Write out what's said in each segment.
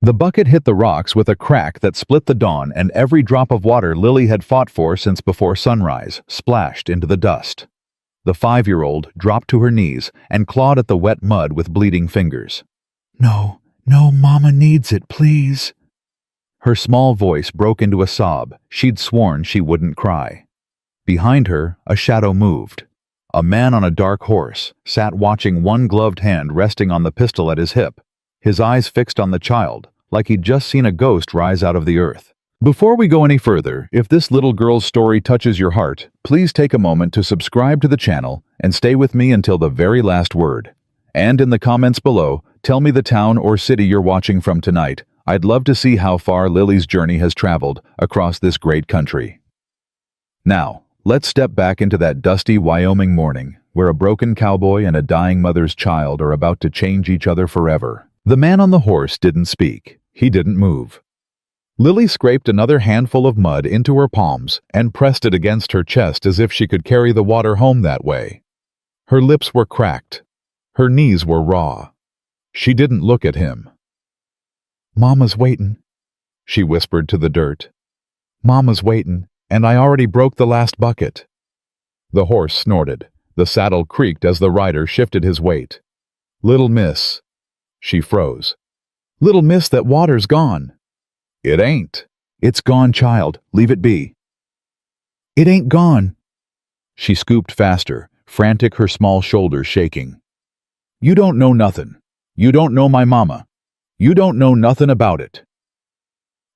The bucket hit the rocks with a crack that split the dawn, and every drop of water Lily had fought for since before sunrise splashed into the dust. The 5-year-old dropped to her knees and clawed at the wet mud with bleeding fingers. "No, no, Mama needs it, please." Her small voice broke into a sob. She'd sworn she wouldn't cry. Behind her, a shadow moved. A man on a dark horse sat watching, one gloved hand resting on the pistol at his hip, his eyes fixed on the child, like he'd just seen a ghost rise out of the earth. Before we go any further, if this little girl's story touches your heart, please take a moment to subscribe to the channel and stay with me until the very last word. And in the comments below, tell me the town or city you're watching from tonight. I'd love to see how far Lily's journey has traveled across this great country. Now, let's step back into that dusty Wyoming morning, where a broken cowboy and a dying mother's child are about to change each other forever. The man on the horse didn't speak. He didn't move. Lily scraped another handful of mud into her palms and pressed it against her chest as if she could carry the water home that way. Her lips were cracked. Her knees were raw. She didn't look at him. "Mama's waitin'," she whispered to the dirt. "Mama's waitin', and I already broke the last bucket." The horse snorted. The saddle creaked as the rider shifted his weight. "Little miss." She froze. "Little miss, that water's gone." "It ain't." "It's gone, child. Leave it be." "It ain't gone." She scooped faster, frantic, her small shoulders shaking. "You don't know nothin'. You don't know my mama. You don't know nothin' about it."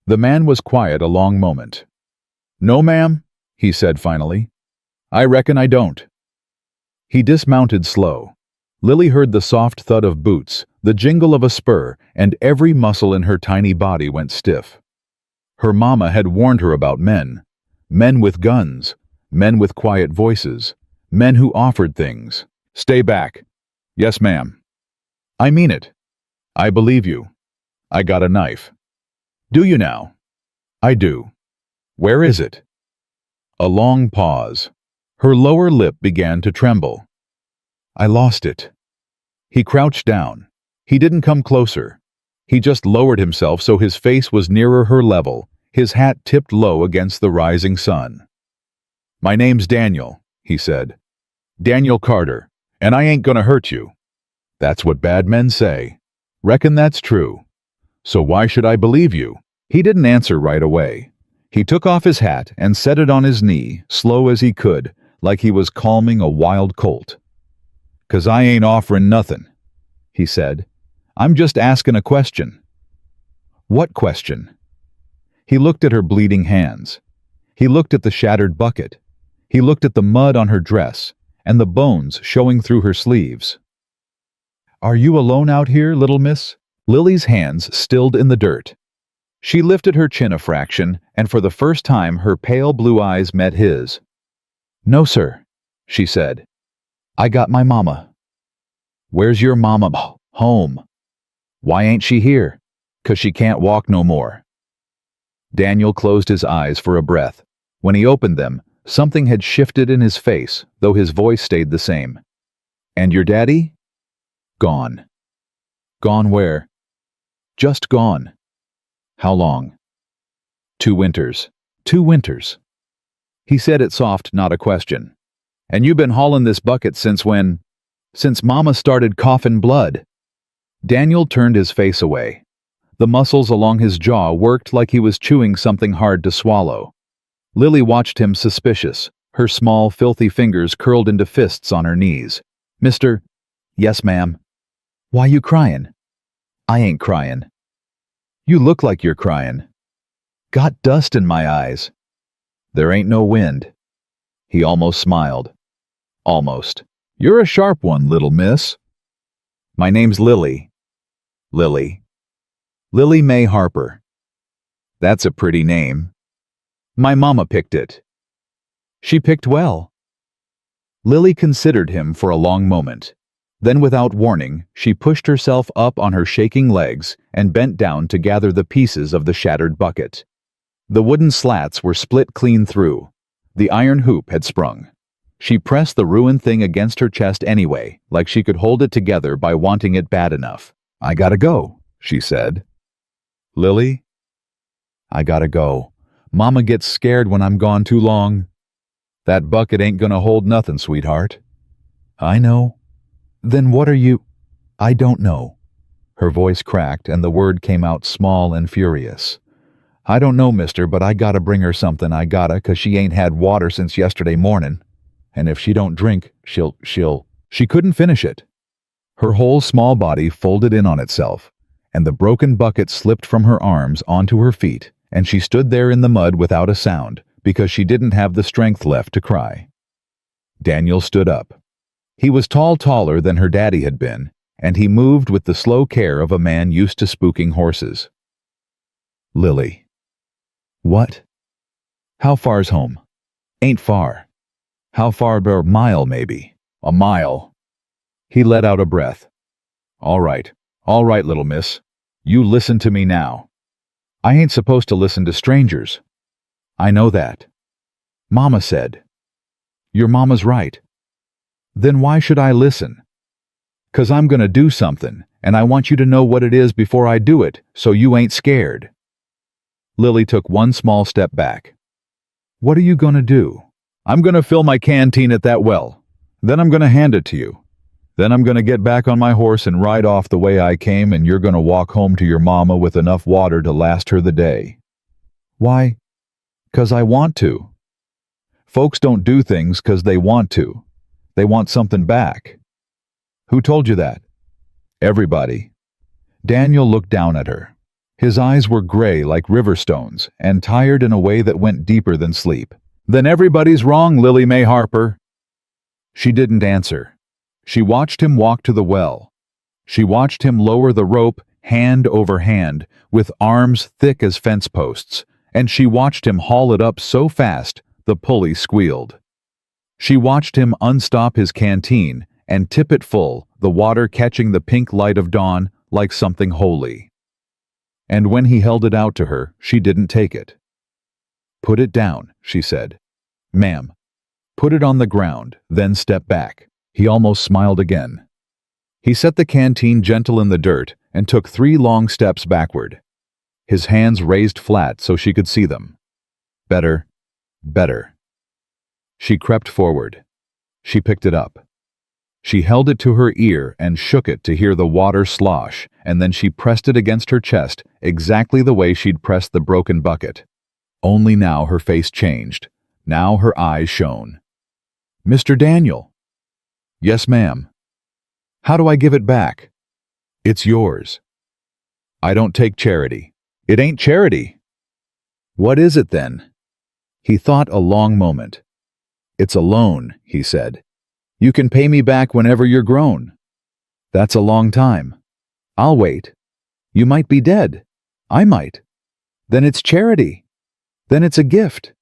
The man was quiet a long moment. "No, ma'am," he said finally. "I reckon I don't." He dismounted slow. Lily heard the soft thud of boots, the jingle of a spur, and every muscle in her tiny body went stiff. Her mama had warned her about men. Men with guns. Men with quiet voices. Men who offered things. "Stay back." "Yes, ma'am." "I mean it. I believe you. I got a knife." "Do you now?" "I do." "Where is it?" A long pause. Her lower lip began to tremble. "I lost it." He crouched down. He didn't come closer. He just lowered himself so his face was nearer her level, his hat tipped low against the rising sun. "My name's Daniel," he said. "Daniel Carter, and I ain't gonna hurt you." "That's what bad men say." "Reckon that's true. So why should I believe you?" He didn't answer right away. He took off his hat and set it on his knee, slow as he could, like he was calming a wild colt. "'Cause I ain't offering nothin'," he said. "I'm just asking a question." "What question?" He looked at her bleeding hands. He looked at the shattered bucket. He looked at the mud on her dress and the bones showing through her sleeves. "Are you alone out here, little miss?" Lily's hands stilled in the dirt. She lifted her chin a fraction, and for the first time her pale blue eyes met his. "No, sir," she said. "I got my mama." "Where's your mama?" "Home." "Why ain't she here?" "'Cause she can't walk no more." Daniel closed his eyes for a breath. When he opened them, something had shifted in his face, though his voice stayed the same. "And your daddy?" "Gone." "Gone where?" "Just gone." "How long?" "2 winters. 2 winters." He said it soft, not a question. "And you been hauling this bucket since when?" "Since Mama started coughin' blood." Daniel turned his face away. The muscles along his jaw worked like he was chewing something hard to swallow. Lily watched him suspicious, her small, filthy fingers curled into fists on her knees. "Mr. "Yes, ma'am." "Why you cryin'?" "I ain't cryin'." "You look like you're cryin'." "Got dust in my eyes." "There ain't no wind." He almost smiled. "Almost. You're a sharp one, little miss." "My name's Lily." "Lily." "Lily Mae Harper." "That's a pretty name." "My mama picked it." "She picked well." Lily considered him for a long moment. Then, without warning, she pushed herself up on her shaking legs and bent down to gather the pieces of the shattered bucket. The wooden slats were split clean through. The iron hoop had sprung. She pressed the ruined thing against her chest anyway, like she could hold it together by wanting it bad enough. "I gotta go," she said. Lily? I gotta go. Mama gets scared when I'm gone too long. That bucket ain't gonna hold nothing, sweetheart. I know. Then what are you? I don't know. Her voice cracked and the word came out small and furious. I don't know, mister, but I gotta bring her something. I gotta, 'cause she ain't had water since yesterday morning. And if she don't drink, she'll. She couldn't finish it. Her whole small body folded in on itself, and the broken bucket slipped from her arms onto her feet, and she stood there in the mud without a sound, because she didn't have the strength left to cry. Daniel stood up. He was taller than her daddy had been, and he moved with the slow care of a man used to spooking horses. Lily. What? How far's home? Ain't far. How far? A mile, maybe. A mile. He let out a breath. All right, little miss. You listen to me now. I ain't supposed to listen to strangers. I know that. Mama said. Your mama's right. Then why should I listen? 'Cause I'm gonna do something, and I want you to know what it is before I do it, so you ain't scared. Lily took one small step back. What are you gonna do? I'm gonna fill my canteen at that well. Then I'm gonna hand it to you. Then I'm gonna get back on my horse and ride off the way I came, and you're gonna walk home to your mama with enough water to last her the day. Why? 'Cause I want to. Folks don't do things 'cause they want to. They want something back. Who told you that? Everybody. Daniel looked down at her. His eyes were gray like river stones and tired in a way that went deeper than sleep. Then everybody's wrong, Lily May Harper. She didn't answer. She watched him walk to the well. She watched him lower the rope hand over hand, with arms thick as fence posts, and she watched him haul it up so fast the pulley squealed. She watched him unstop his canteen and tip it full, the water catching the pink light of dawn like something holy. And when he held it out to her, she didn't take it. Put it down, she said. Ma'am. Put it on the ground, then step back. He almost smiled again. He set the canteen gentle in the dirt and took 3 long steps backward. His hands raised flat so she could see them. Better. She crept forward. She picked it up. She held it to her ear and shook it to hear the water slosh, and then she pressed it against her chest exactly the way she'd pressed the broken bucket. Only now her face changed. Now her eyes shone. Mr. Daniel. Yes, ma'am. How do I give it back? It's yours. I don't take charity. It ain't charity. What is it then? He thought a long moment. It's a loan, he said. You can pay me back whenever you're grown. That's a long time. I'll wait. You might be dead. I might. Then it's charity. Then it's a gift.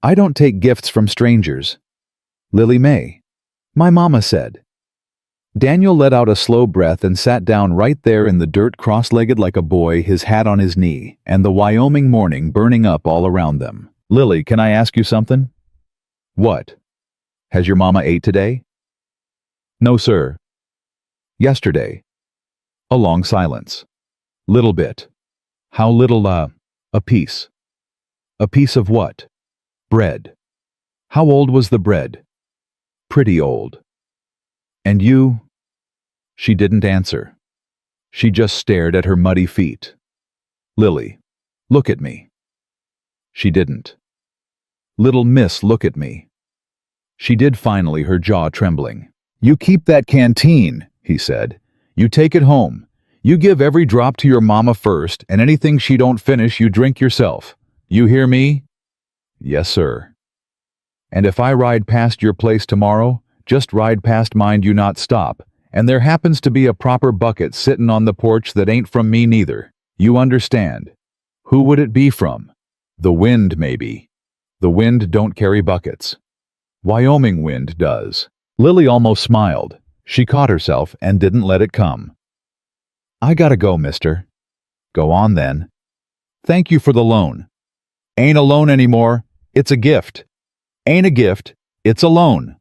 I don't take gifts from strangers. Lily May. My mama said. Daniel let out a slow breath and sat down right there in the dirt, cross-legged like a boy, his hat on his knee, and the Wyoming morning burning up all around them. Lily, can I ask you something? What? Has your mama ate today? No, sir. Yesterday. A long silence. Little bit. How little, a piece. A piece of what? Bread. How old was the bread? Pretty old. And you? She didn't answer. She just stared at her muddy feet. Lily, look at me. She didn't. Little miss, look at me. She did finally, her jaw trembling. You keep that canteen, he said. You take it home. You give every drop to your mama first, and anything she don't finish you drink yourself. You hear me? Yes, sir. And if I ride past your place tomorrow, just ride past, mind you not stop, and there happens to be a proper bucket sittin' on the porch that ain't from me neither. You understand? Who would it be from? The wind, maybe. The wind don't carry buckets. Wyoming wind does. Lily almost smiled. She caught herself and didn't let it come. I gotta go, mister. Go on then. Thank you for the loan. Ain't a loan anymore. It's a gift. Ain't a gift. It's a loan.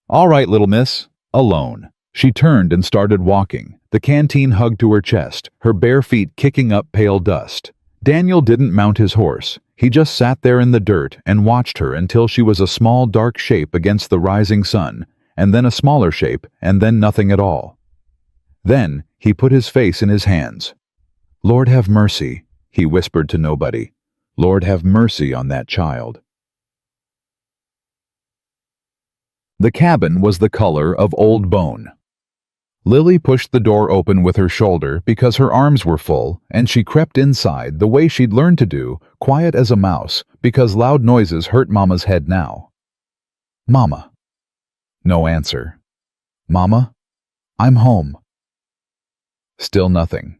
All right, little miss. A loan. She turned and started walking, the canteen hugged to her chest, her bare feet kicking up pale dust. Daniel didn't mount his horse. He just sat there in the dirt and watched her until she was a small dark shape against the rising sun, and then a smaller shape, and then nothing at all. Then he put his face in his hands. "Lord have mercy," he whispered to nobody. "Lord have mercy on that child." The cabin was the color of old bone. Lily pushed the door open with her shoulder because her arms were full, and she crept inside the way she'd learned to do, quiet as a mouse, because loud noises hurt Mama's head now. "Mama." No answer. "Mama, I'm home." Still nothing.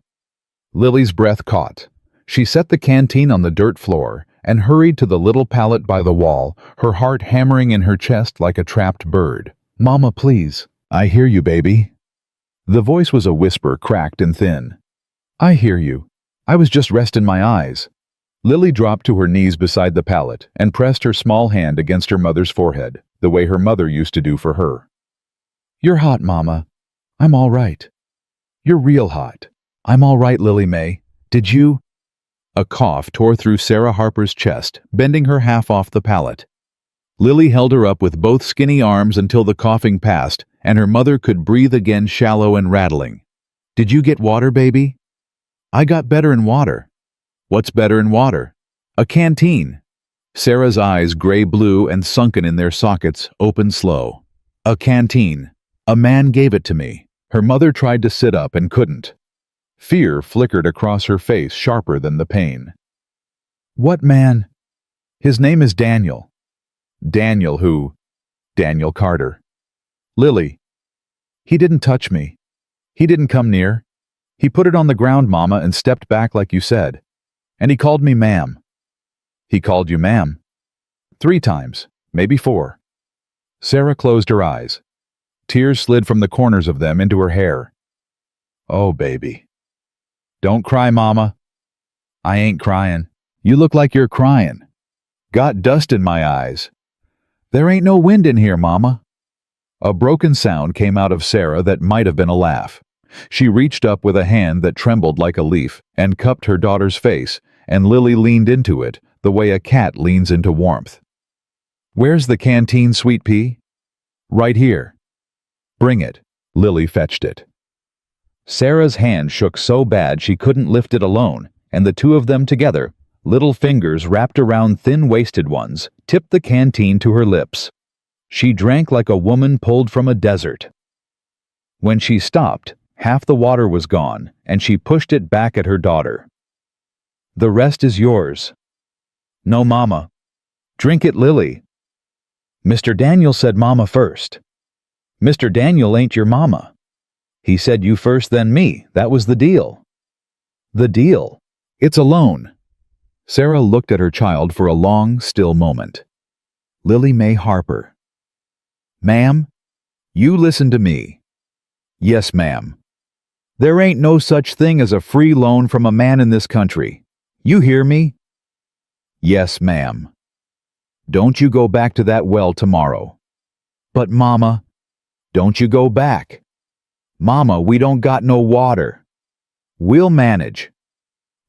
Lily's breath caught. She set the canteen on the dirt floor and hurried to the little pallet by the wall, her heart hammering in her chest like a trapped bird. "Mama, please." "I hear you, baby." The voice was a whisper, cracked and thin. "I hear you. I was just resting my eyes." Lily dropped to her knees beside the pallet and pressed her small hand against her mother's forehead, the way her mother used to do for her. "You're hot, Mama. I'm all right. You're real hot. I'm all right, Lily May. Did you—" A cough tore through Sarah Harper's chest, bending her half off the pallet. Lily held her up with both skinny arms until the coughing passed, and her mother could breathe again, shallow and rattling. "Did you get water, baby?" "I got better in water." "What's better in water?" "A canteen." Sarah's eyes, gray-blue and sunken in their sockets, opened slow. "A canteen. A man gave it to me." Her mother tried to sit up and couldn't. Fear flickered across her face, sharper than the pain. "What man?" "His name is Daniel." "Daniel who?" "Daniel Carter." "Lily." "He didn't touch me. He didn't come near. He put it on the ground, Mama, and stepped back like you said. And he called me ma'am." "He called you ma'am?" "3 times, maybe 4. Sarah closed her eyes. Tears slid from the corners of them into her hair. "Oh, baby." "Don't cry, Mama." "I ain't crying. You look like you're crying." "Got dust in my eyes." "There ain't no wind in here, Mama." A broken sound came out of Sarah that might have been a laugh. She reached up with a hand that trembled like a leaf and cupped her daughter's face, and Lily leaned into it the way a cat leans into warmth. "Where's the canteen, sweet pea?" "Right here." "Bring it." Lily fetched it. Sarah's hand shook so bad she couldn't lift it alone, and the two of them together, little fingers wrapped around thin-waisted ones, tipped the canteen to her lips. She drank like a woman pulled from a desert. When she stopped, half the water was gone, and she pushed it back at her daughter. "The rest is yours." "No, Mama." "Drink it, Lily." "Mr. Daniel said Mama first." "Mr. Daniel ain't your Mama. He said you first, then me. That was the deal." "The deal? It's a loan." Sarah looked at her child for a long, still moment. "Lily May Harper." "Ma'am, you listen to me." "Yes, ma'am." "There ain't no such thing as a free loan from a man in this country. You hear me?" "Yes, ma'am." "Don't you go back to that well tomorrow." "But, Mama." "Don't you go back." "Mama, we don't got no water." "We'll manage."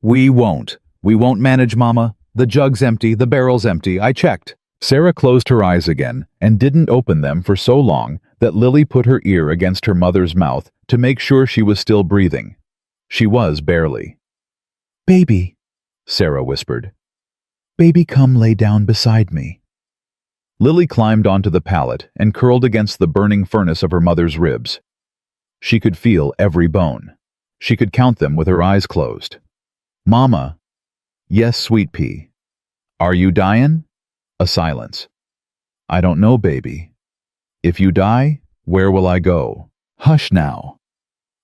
"We won't. We won't manage, Mama. The jug's empty, the barrel's empty. I checked." Sarah closed her eyes again and didn't open them for so long that Lily put her ear against her mother's mouth to make sure she was still breathing. She was barely. "Baby," Sarah whispered. "Baby, come lay down beside me." Lily climbed onto the pallet and curled against the burning furnace of her mother's ribs. She could feel every bone. She could count them with her eyes closed. "Mama." "Yes, sweet pea." "Are you dying?" A silence. "I don't know, baby." "If you die, where will I go?" "Hush now."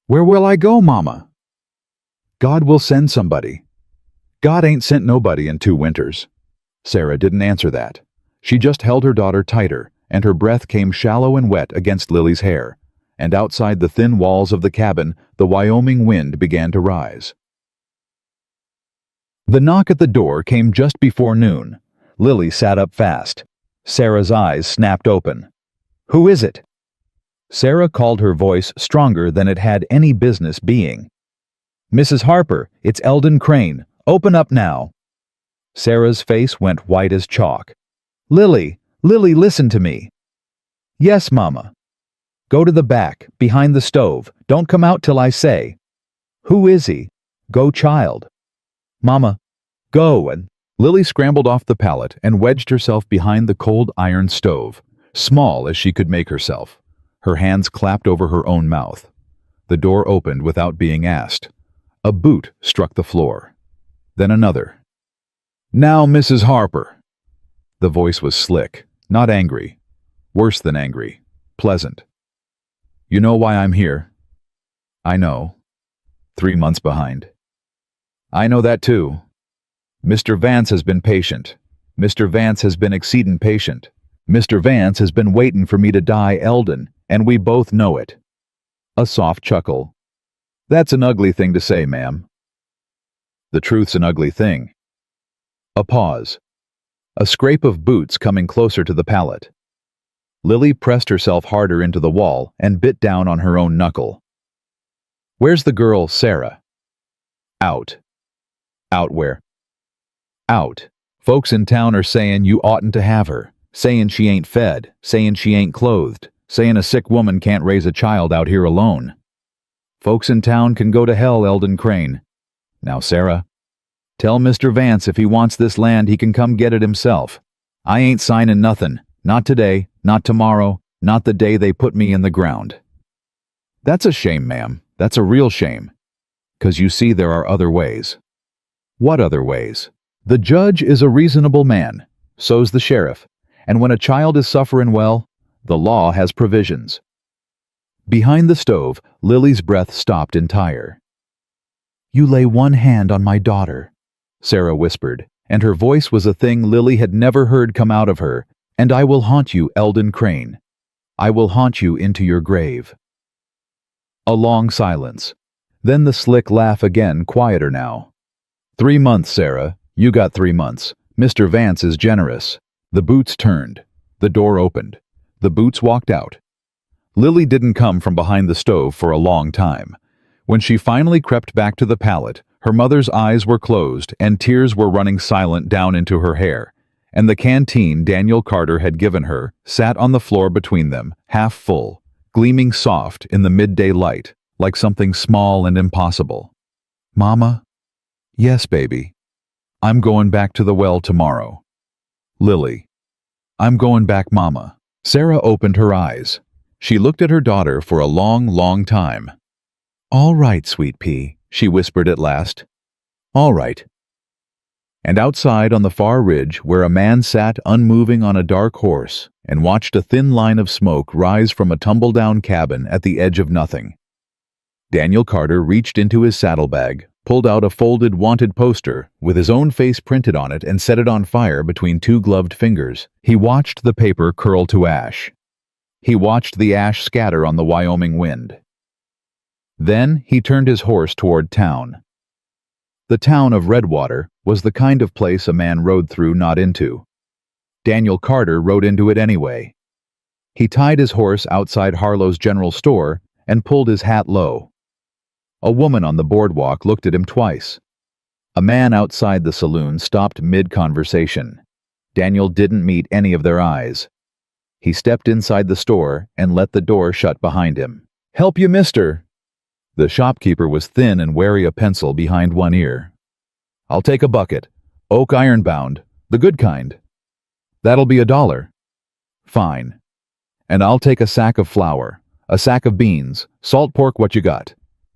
"Where will I go, Mama?" "God will send somebody." "God ain't sent nobody in 2 winters." Sarah didn't answer that. She just held her daughter tighter, and her breath came shallow and wet against Lily's hair, and outside the thin walls of the cabin, the Wyoming wind began to rise. The knock at the door came just before noon. Lily sat up fast. Sarah's eyes snapped open. "Who is it?" Sarah called her voice stronger than it had any business being. "Mrs. Harper, it's Eldon Crane. Open up now." Sarah's face went white as chalk. "Lily, Lily, listen to me." "Yes, Mama." "Go to the back, behind the stove. Don't come out till I say." "Who is he?" "Go, child." "Mama, go." And Lily scrambled off the pallet and wedged herself behind the cold iron stove, small as she could make herself. Her hands clapped over her own mouth. The door opened without being asked. A boot struck the floor. Then another. "Now, Mrs. Harper." The voice was slick, not angry. Worse than angry. Pleasant. "You know why I'm here?" "I know." 3 months behind. "I know that too. Mr. Vance has been patient. Mr. Vance has been exceedin' patient. Mr. Vance has been waitin' for me to die, Eldon, and we both know it." A soft chuckle. "That's an ugly thing to say, ma'am." "The truth's an ugly thing." A pause. A scrape of boots coming closer to the pallet. Lily pressed herself harder into the wall and bit down on her own knuckle. "Where's the girl, Sarah?" "Out." "Out where?" "Out. Folks in town are sayin' you oughtn't to have her, sayin' she ain't fed, sayin' she ain't clothed, sayin' a sick woman can't raise a child out here alone. Folks in town can go to hell, Eldon Crane. Now, Sarah, tell Mr. Vance if he wants this land he can come get it himself. I ain't signin' nothin', not today, not tomorrow, not the day they put me in the ground." "That's a shame, ma'am. That's a real shame. 'Cause you see there are other ways." "What other ways?" "The judge is a reasonable man. So's the sheriff. And when a child is sufferin' well, the law has provisions." Behind the stove, Lily's breath stopped entire. "You lay one hand on my daughter," Sarah whispered, and her voice was a thing Lily had never heard come out of her, "and I will haunt you, Eldon Crane. I will haunt you into your grave." A long silence. Then the slick laugh again, quieter now. 3 months, Sarah. You got 3 months. Mr. Vance is generous." The boots turned. The door opened. The boots walked out. Lily didn't come from behind the stove for a long time. When she finally crept back to the pallet, her mother's eyes were closed and tears were running silent down into her hair, and the canteen Daniel Carter had given her sat on the floor between them, half full, gleaming soft in the midday light, like something small and impossible. "Mama?" "Yes, baby. I'm going back to the well tomorrow." "Lily." "I'm going back, Mama." Sarah opened her eyes. She looked at her daughter for a long, long time. "All right, sweet pea," she whispered at last. "All right." And outside on the far ridge, where a man sat unmoving on a dark horse and watched a thin line of smoke rise from a tumble-down cabin at the edge of nothing, Daniel Carter reached into his saddlebag, pulled out a folded wanted poster with his own face printed on it and set it on fire between 2 gloved fingers. He watched the paper curl to ash. He watched the ash scatter on the Wyoming wind. Then he turned his horse toward town. The town of Redwater was the kind of place a man rode through, not into. Daniel Carter rode into it anyway. He tied his horse outside Harlow's general store and pulled his hat low. A woman on the boardwalk looked at him twice. A man outside the saloon stopped mid-conversation. Daniel didn't meet any of their eyes. He stepped inside the store and let the door shut behind him. "Help you, mister." The shopkeeper was thin and wary, a pencil behind one ear. "I'll take a bucket. Oak ironbound. The good kind." "That'll be $1. "Fine. And I'll take a sack of flour, a sack of beans, salt pork, what you got.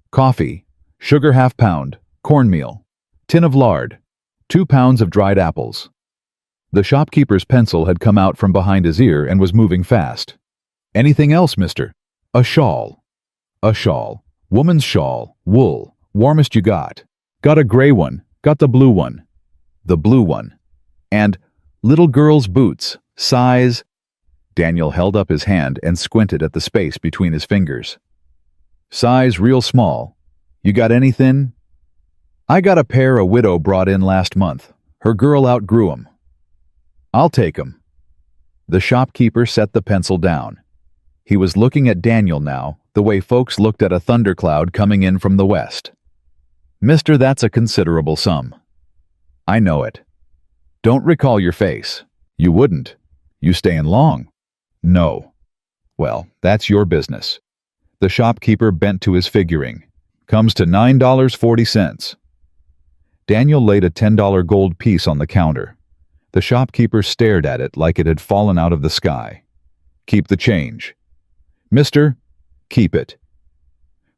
Coffee, sugar ½ pound, cornmeal, tin of lard, 2 pounds of dried apples." The shopkeeper's pencil had come out from behind his ear and was moving fast. "Anything else, mister?" "A shawl." "A shawl. Woman's shawl. Wool. Warmest you got." "Got a gray one. Got the blue one." "The blue one. And little girl's boots. Size—" Daniel held up his hand and squinted at the space between his fingers. "Size real small. You got anything?" "I got a pair a widow brought in last month. Her girl outgrew 'em." "I'll take 'em." The shopkeeper set the pencil down. He was looking at Daniel now, the way folks looked at a thundercloud coming in from the west. "Mister, that's a considerable sum." "I know it." "Don't recall your face." "You wouldn't. You stayin' long?" "No." "Well, that's your business." The shopkeeper bent to his figuring. "Comes to $9.40. Daniel laid a $10 gold piece on the counter. The shopkeeper stared at it like it had fallen out of the sky. "Keep the change." "Mister, keep it."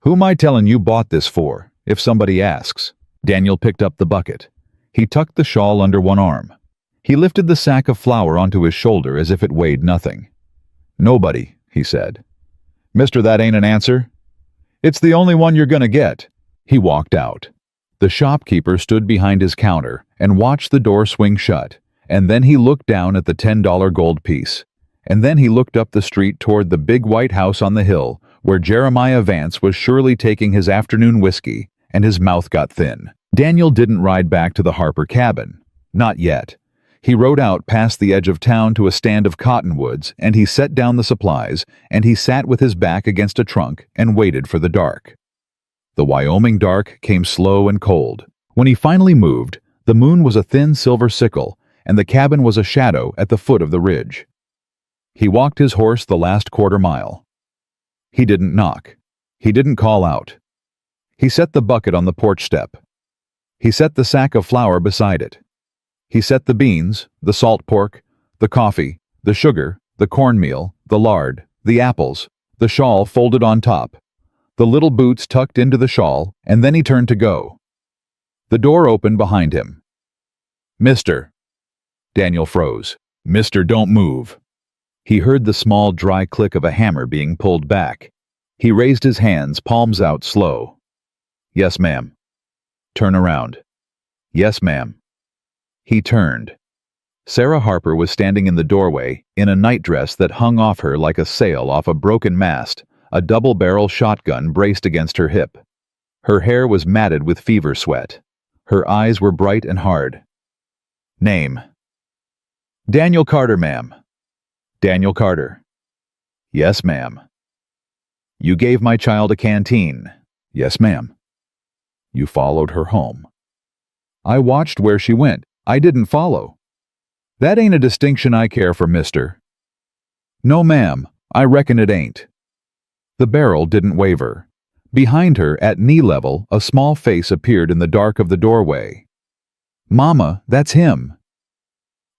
"Who'm I tellin' you bought this for, if somebody asks?" Daniel picked up the bucket. He tucked the shawl under one arm. He lifted the sack of flour onto his shoulder as if it weighed nothing. "Nobody," he said. "Mister, that ain't an answer." "It's the only one you're gonna get." He walked out. The shopkeeper stood behind his counter and watched the door swing shut, and then he looked down at the $10 gold piece. And then he looked up the street toward the big white house on the hill, where Jeremiah Vance was surely taking his afternoon whiskey, and his mouth got thin. Daniel didn't ride back to the Harper cabin. Not yet. He rode out past the edge of town to a stand of cottonwoods, and he set down the supplies, and he sat with his back against a trunk and waited for the dark. The Wyoming dark came slow and cold. When he finally moved, the moon was a thin silver sickle, and the cabin was a shadow at the foot of the ridge. He walked his horse the last quarter mile. He didn't knock. He didn't call out. He set the bucket on the porch step. He set the sack of flour beside it. He set the beans, the salt pork, the coffee, the sugar, the cornmeal, the lard, the apples, the shawl folded on top, the little boots tucked into the shawl, and then he turned to go. The door opened behind him. "Mister." Daniel froze. "Mister, don't move." He heard the small, dry click of a hammer being pulled back. He raised his hands, palms out, slow. "Yes, ma'am." "Turn around." "Yes, ma'am." He turned. Sarah Harper was standing in the doorway, in a nightdress that hung off her like a sail off a broken mast, a double-barrel shotgun braced against her hip. Her hair was matted with fever sweat. Her eyes were bright and hard. "Name?" "Daniel Carter, ma'am." "Daniel Carter." "Yes, ma'am." "You gave my child a canteen." "Yes, ma'am." "You followed her home." "I watched where she went. I didn't follow." "That ain't a distinction I care for, mister." "No, ma'am, I reckon it ain't." The barrel didn't waver. Behind her, at knee level, a small face appeared in the dark of the doorway. "Mama, that's him."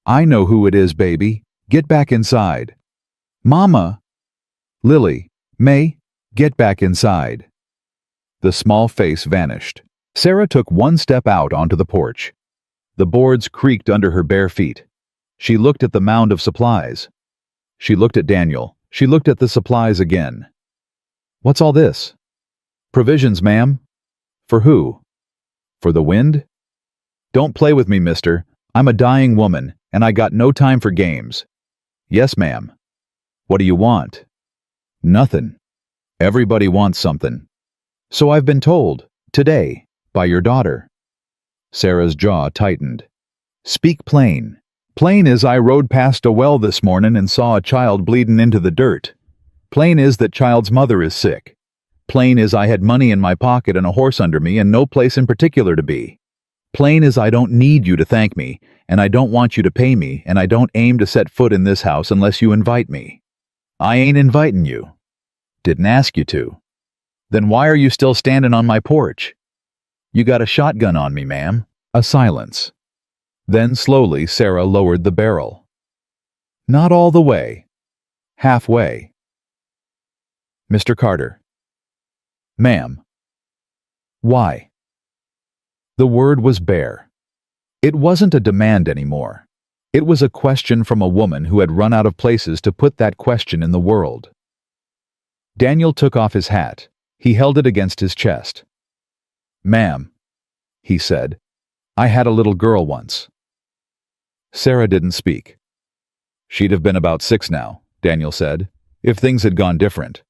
"I know who it is, baby. Get back inside." "Mama!" "Lily, May, get back inside." The small face vanished. Sarah took one step out onto the porch. The boards creaked under her bare feet. She looked at the mound of supplies. She looked at Daniel. She looked at the supplies again. "What's all this?" "Provisions, ma'am." "For who?" "For the wind?" "Don't play with me, mister. I'm a dying woman, and I got no time for games." "Yes, ma'am." "What do you want?" "Nothin'. Everybody wants something." "So I've been told, today, by your daughter." Sarah's jaw tightened. "Speak plain." "Plain is I rode past a well this mornin' and saw a child bleedin' into the dirt. Plain is that child's mother is sick. Plain is I had money in my pocket and a horse under me and no place in particular to be. Plain is I don't need you to thank me, and I don't want you to pay me, and I don't aim to set foot in this house unless you invite me. I ain't invitin' you. Didn't ask you to. Then why are you still standin' on my porch? You got a shotgun on me, ma'am." A silence. Then slowly Sarah lowered the barrel. "Not all the way. Halfway." "Mr. Carter." "Ma'am." "Why?" The word was bare. It wasn't a demand anymore. It was a question from a woman who had run out of places to put that question in the world. Daniel took off his hat. He held it against his chest. "Ma'am," he said, "I had a little girl once." Sarah didn't speak. "She'd have been about 6 now," Daniel said, "if things had gone different."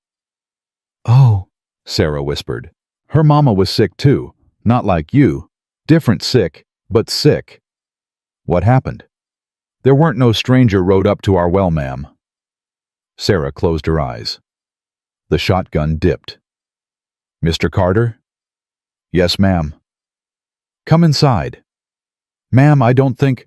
"Oh," Sarah whispered. "Her mama was sick too, not like you. Different sick, but sick." "What happened?" "There weren't no stranger rode up to our well, ma'am." Sarah closed her eyes. The shotgun dipped. "Mr. Carter?" "Yes, ma'am." "Come inside." "Ma'am, I don't think—"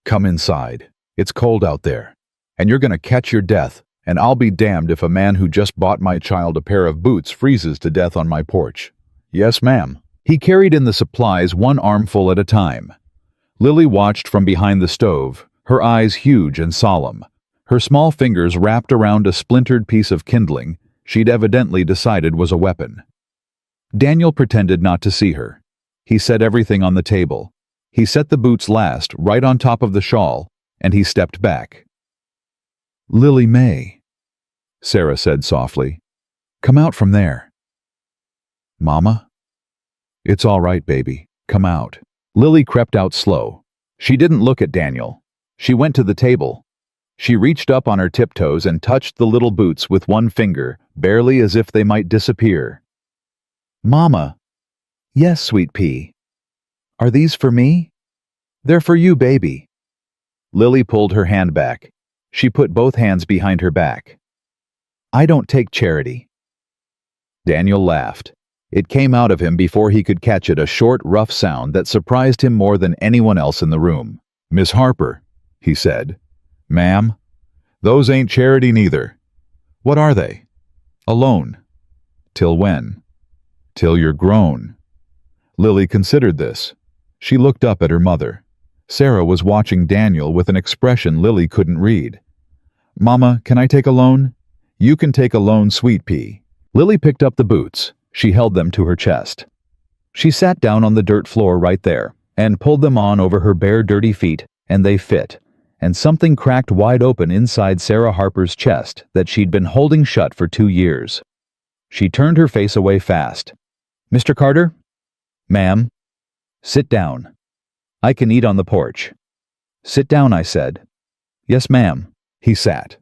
"Come inside. It's cold out there, and you're gonna catch your death, and I'll be damned if a man who just bought my child a pair of boots freezes to death on my porch." "Yes, ma'am." He carried in the supplies one armful at a time. Lily watched from behind the stove, her eyes huge and solemn, her small fingers wrapped around a splintered piece of kindling she'd evidently decided was a weapon. Daniel pretended not to see her. He set everything on the table. He set the boots last, right on top of the shawl, and he stepped back. "Lily May," Sarah said softly. "Come out from there." "Mama?" "It's all right, baby. Come out." Lily crept out slow. She didn't look at Daniel. She went to the table. She reached up on her tiptoes and touched the little boots with one finger, barely as if they might disappear. "Mama." "Yes, sweet pea." "Are these for me?" "They're for you, baby." Lily pulled her hand back. She put both hands behind her back. "I don't take charity." Daniel laughed. It came out of him before he could catch it, a short, rough sound that surprised him more than anyone else in the room. "Miss Harper," he said. "Ma'am, those ain't charity neither." "What are they?" "A loan." "Till when?" "Till you're grown." Lily considered this. She looked up at her mother. Sarah was watching Daniel with an expression Lily couldn't read. "Mama, can I take a loan?" "You can take a loan, sweet pea." Lily picked up the boots. She held them to her chest. She sat down on the dirt floor right there and pulled them on over her bare, dirty feet, and they fit, and something cracked wide open inside Sarah Harper's chest that she'd been holding shut for 2 years. She turned her face away fast. "Mr. Carter?" "Ma'am." "Sit down. I can eat on the porch." "Sit down," I said. "Yes, ma'am." He sat.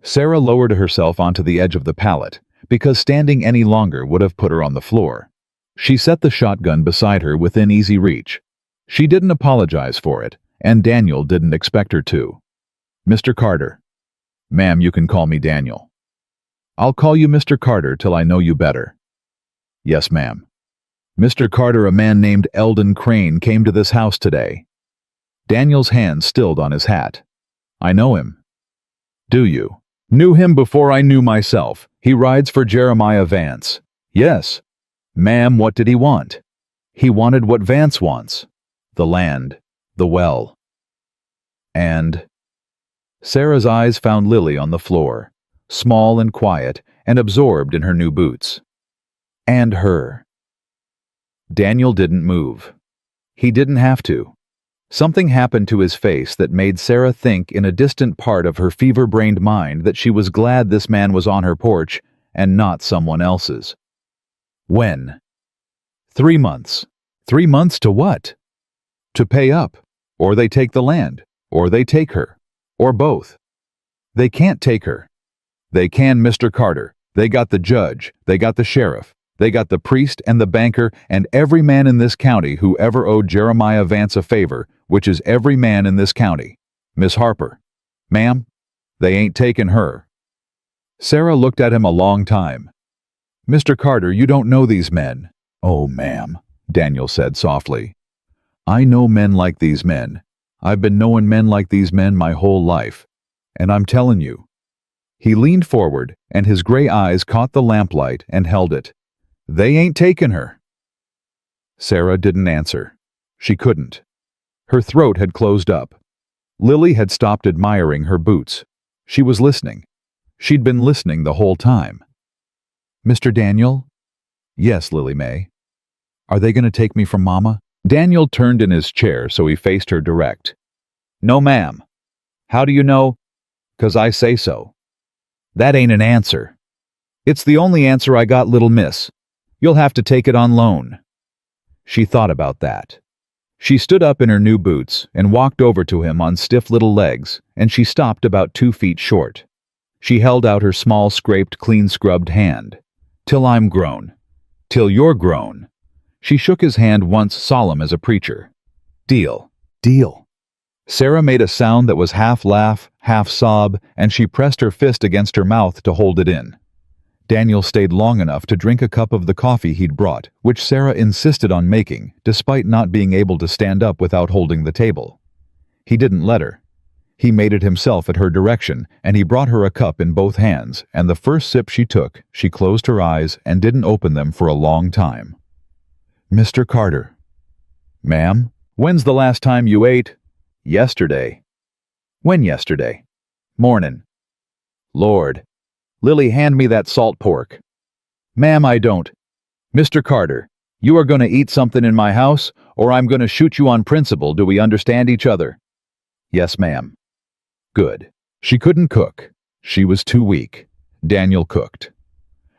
Sarah lowered herself onto the edge of the pallet, because standing any longer would have put her on the floor. She set the shotgun beside her within easy reach. She didn't apologize for it, and Daniel didn't expect her to. "Mr. Carter." "Ma'am, you can call me Daniel." "I'll call you Mr. Carter till I know you better." "Yes, ma'am." "Mr. Carter, a man named Eldon Crane came to this house today." Daniel's hand stilled on his hat. "I know him." "Do you?" "Knew him before I knew myself. He rides for Jeremiah Vance." "Yes." "Ma'am, what did he want?" "He wanted what Vance wants. The land. The well." "And—" Sarah's eyes found Lily on the floor, small and quiet and absorbed in her new boots. "And her." Daniel didn't move. He didn't have to. Something happened to his face that made Sarah think in a distant part of her fever-brained mind that she was glad this man was on her porch and not someone else's. "When?" 3 months. 3 months to what? To pay up. Or they take the land. Or they take her. Or both. "They can't take her." "They can, Mr. Carter. They got the judge. They got the sheriff. They got the priest and the banker and every man in this county who ever owed Jeremiah Vance a favor, which is every man in this county. Miss Harper." "Ma'am, they ain't taken her." Sarah looked at him a long time. "Mr. Carter, you don't know these men." "Oh, ma'am," Daniel said softly. "I know men like these men. I've been knowing men like these men my whole life. And I'm telling you." He leaned forward, and his gray eyes caught the lamplight and held it. "They ain't taken her." Sarah didn't answer. She couldn't. Her throat had closed up. Lily had stopped admiring her boots. She was listening. She'd been listening the whole time. "Mr. Daniel?" "Yes, Lily May." "Are they going to take me from Mama?" Daniel turned in his chair so he faced her direct. "No, ma'am." "How do you know?" "'Cause I say so." "That ain't an answer." "It's the only answer I got, little miss. You'll have to take it on loan." She thought about that. She stood up in her new boots and walked over to him on stiff little legs, and she stopped about 2 feet short. She held out her small, scraped, clean-scrubbed hand. "Till I'm grown. Till you're grown." She shook his hand once, solemn as a preacher. "Deal. Deal." Sarah made a sound that was half laugh, half sob, and she pressed her fist against her mouth to hold it in. Daniel stayed long enough to drink a cup of the coffee he'd brought, which Sarah insisted on making, despite not being able to stand up without holding the table. He didn't let her. He made it himself at her direction, and he brought her a cup in both hands, and the first sip she took, she closed her eyes and didn't open them for a long time. "Mr. Carter." "Ma'am? When's the last time you ate?" "Yesterday." "When yesterday?" "Mornin'." "Lord. Lily, hand me that salt pork." "Ma'am, I don't." "Mr. Carter, you are going to eat something in my house, or I'm going to shoot you on principle. Do we understand each other?" "Yes, ma'am." Good. She couldn't cook. She was too weak. Daniel cooked.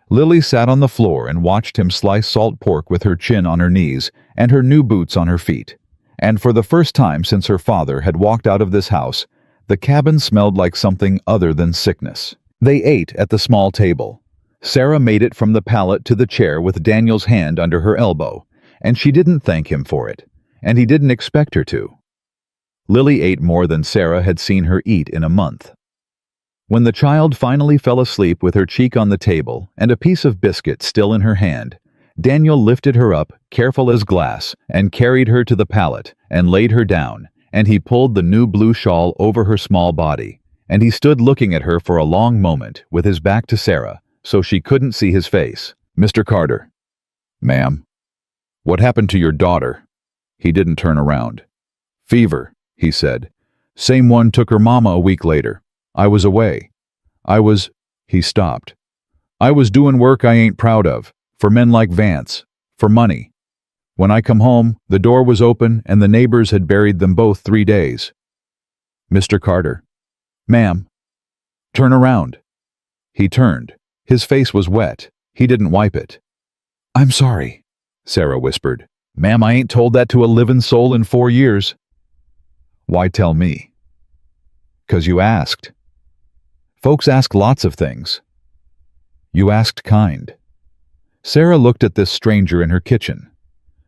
Lily sat on the floor and watched him slice salt pork with her chin on her knees and her new boots on her feet. And for the first time since her father had walked out of this house, the cabin smelled like something other than sickness. They ate at the small table. Sarah made it from the pallet to the chair with Daniel's hand under her elbow, and she didn't thank him for it, and he didn't expect her to. Lily ate more than Sarah had seen her eat in a month. When the child finally fell asleep with her cheek on the table and a piece of biscuit still in her hand, Daniel lifted her up, careful as glass, and carried her to the pallet and laid her down, and he pulled the new blue shawl over her small body, and he stood looking at her for a long moment with his back to Sarah, so she couldn't see his face. "Mr. Carter." "Ma'am." "What happened to your daughter?" He didn't turn around. "Fever," he said. "Same one took her mama a week later. I was away. He stopped. "I was doing work I ain't proud of, for men like Vance, for money. When I come home, the door was open and the neighbors had buried them both 3 days." "Mr. Carter." "Ma'am." "Turn around." He turned. His face was wet. He didn't wipe it. "I'm sorry," Sarah whispered. "Ma'am, I ain't told that to a livin' soul in 4 years." "Why tell me?" "'Cause you asked. Folks ask lots of things. You asked kind." Sarah looked at this stranger in her kitchen.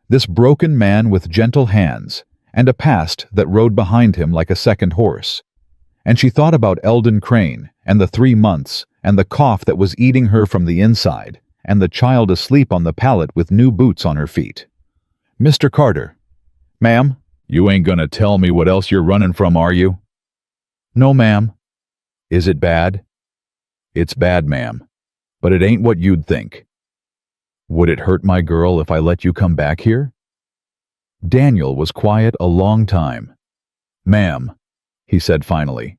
This broken man with gentle hands, and a past that rode behind him like a second horse. And she thought about Eldon Crane, and the 3 months, and the cough that was eating her from the inside, and the child asleep on the pallet with new boots on her feet. "Mr. Carter." "Ma'am?" "You ain't gonna tell me what else you're running from, are you?" "No, ma'am." "Is it bad?" "It's bad, ma'am. But it ain't what you'd think." "Would it hurt my girl if I let you come back here?" Daniel was quiet a long time. "Ma'am," he said finally,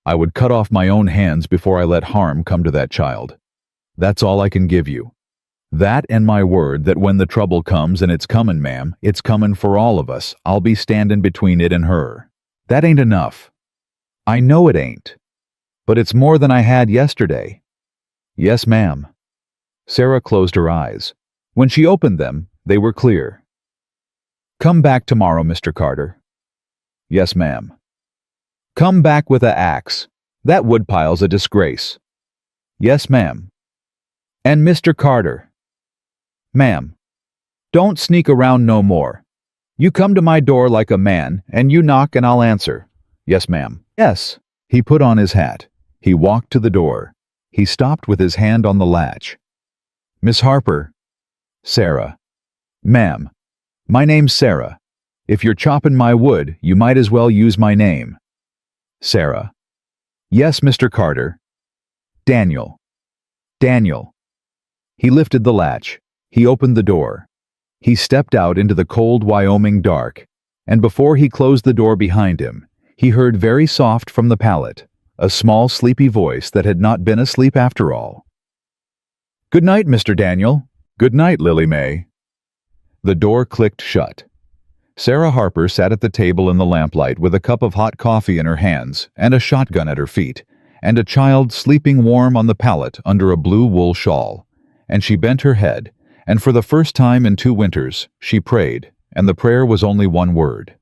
"I would cut off my own hands before I let harm come to that child. That's all I can give you. That and my word that when the trouble comes, and it's comin', ma'am, it's comin' for all of us, I'll be standin' between it and her. That ain't enough. I know it ain't. But it's more than I had yesterday." "Yes, ma'am." Sarah closed her eyes. When she opened them, they were clear. "Come back tomorrow, Mr. Carter." "Yes, ma'am." "Come back with a axe. That woodpile's a disgrace." "Yes, ma'am." "And Mr. Carter." "Ma'am. Don't sneak around no more. You come to my door like a man, and you knock and I'll answer." "Yes, ma'am." "Yes." He put on his hat. He walked to the door. He stopped with his hand on the latch. "Miss Harper." "Sarah." "Ma'am. My name's Sarah. If you're chopping my wood, you might as well use my name." "Sarah." "Yes, Mr. Carter." "Daniel." "Daniel." He lifted the latch. He opened the door. He stepped out into the cold Wyoming dark, and before he closed the door behind him, he heard very soft from the pallet, a small sleepy voice that had not been asleep after all. "Good night, Mr. Daniel." "Good night, Lily May." The door clicked shut. Sarah Harper sat at the table in the lamplight with a cup of hot coffee in her hands and a shotgun at her feet, and a child sleeping warm on the pallet under a blue wool shawl. And she bent her head, and for the first time in 2 winters, she prayed, and the prayer was only one word: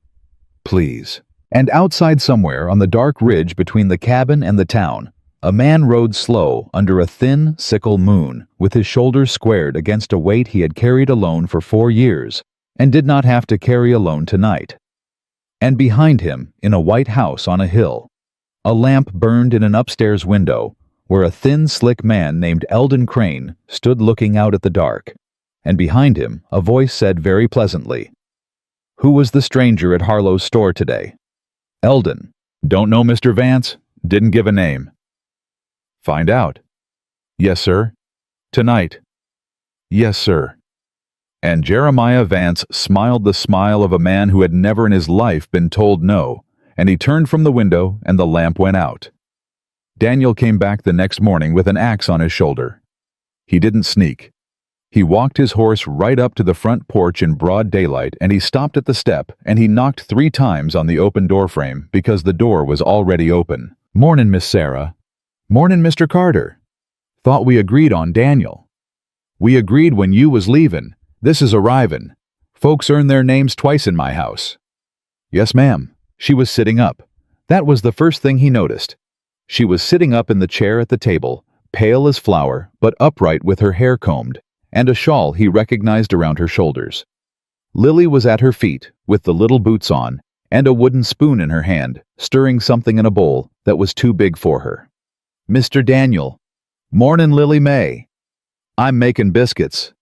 "Please." And outside somewhere on the dark ridge between the cabin and the town, a man rode slow under a thin, sickle moon, with his shoulders squared against a weight he had carried alone for 4 years, and did not have to carry alone tonight. And behind him, in a white house on a hill, a lamp burned in an upstairs window, where a thin, slick man named Eldon Crane stood looking out at the dark, and behind him a voice said very pleasantly, "Who was the stranger at Harlow's store today?" "Eldon." "Don't know Mr. Vance?" "Didn't give a name." "Find out." "Yes, sir." "Tonight." "Yes, sir." And Jeremiah Vance smiled the smile of a man who had never in his life been told no, and he turned from the window and the lamp went out. Daniel came back the next morning with an axe on his shoulder. He didn't sneak. He walked his horse right up to the front porch in broad daylight, and he stopped at the step and he knocked 3 times on the open door frame because the door was already open. "Mornin', Miss Sarah." "Mornin', Mr. Carter." "Thought we agreed on Daniel." "We agreed when you was leavin'. This is arrivin'. Folks earn their names twice in my house." "Yes, ma'am." She was sitting up. That was the first thing he noticed. She was sitting up in the chair at the table, pale as flour, but upright with her hair combed, and a shawl he recognized around her shoulders. Lily was at her feet, with the little boots on, and a wooden spoon in her hand, stirring something in a bowl that was too big for her. "Mr. Daniel." "Mornin', Lily May." "I'm makin' biscuits."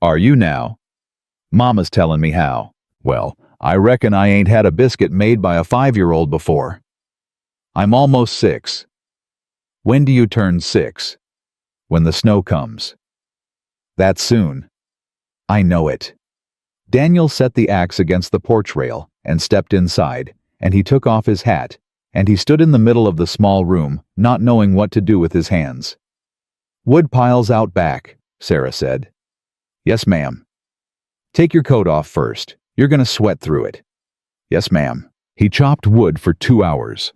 "Are you now?" "Mama's tellin' me how." "Well, I reckon I ain't had a biscuit made by a 5-year-old before." "I'm almost 6. "When do you turn 6? "When the snow comes." "That's soon." "I know it." Daniel set the axe against the porch rail and stepped inside, and he took off his hat, and he stood in the middle of the small room, not knowing what to do with his hands. "Wood piles out back," Sarah said. "Yes, ma'am." "Take your coat off first. You're gonna sweat through it." "Yes, ma'am." He chopped wood for 2 hours.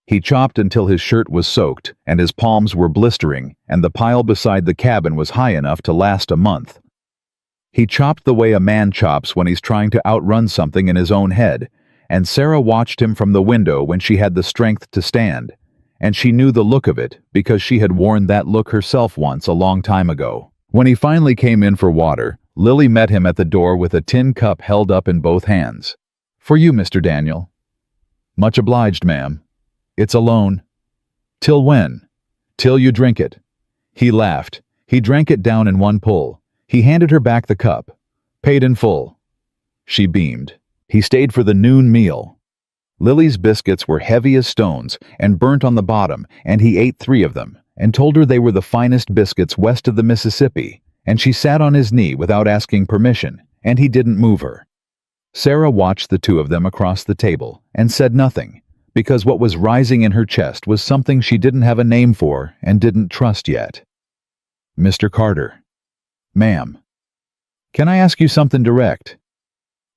He chopped until his shirt was soaked and his palms were blistering, and the pile beside the cabin was high enough to last a month. He chopped the way a man chops when he's trying to outrun something in his own head, and Sarah watched him from the window when she had the strength to stand, and she knew the look of it because she had worn that look herself once a long time ago. When he finally came in for water, Lily met him at the door with a tin cup held up in both hands. "For you, Mr. Daniel." "Much obliged, ma'am." "It's a loan." "Till when?" "Till you drink it." He laughed. He drank it down in one pull. He handed her back the cup. "Paid in full." She beamed. He stayed for the noon meal. Lily's biscuits were heavy as stones and burnt on the bottom, and he ate 3 of them, and told her they were the finest biscuits west of the Mississippi, and she sat on his knee without asking permission, and he didn't move her. Sarah watched the 2 of them across the table and said nothing, because what was rising in her chest was something she didn't have a name for and didn't trust yet. "Mr. Carter." "Ma'am." "Can I ask you something direct?"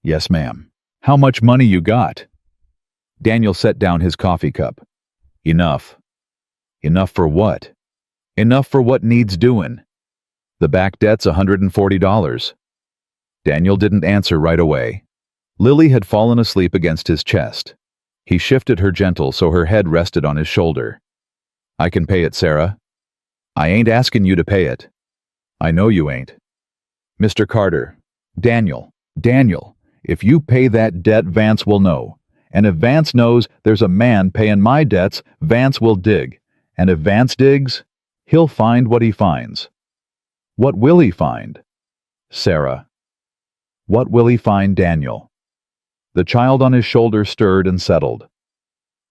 "Yes, ma'am." "How much money you got?" Daniel set down his coffee cup. "Enough." "Enough for what?" "Enough for what needs doing." "The back debt's $140. Daniel didn't answer right away. Lily had fallen asleep against his chest. He shifted her gentle so her head rested on his shoulder. "I can pay it, Sarah." "I ain't asking you to pay it." "I know you ain't." "Mr. Carter." "Daniel. Daniel, if you pay that debt, Vance will know. And if Vance knows there's a man paying my debts, Vance will dig. And if Vance digs, he'll find what he finds." "What will he find?" "Sarah." "What will he find, Daniel?" The child on his shoulder stirred and settled.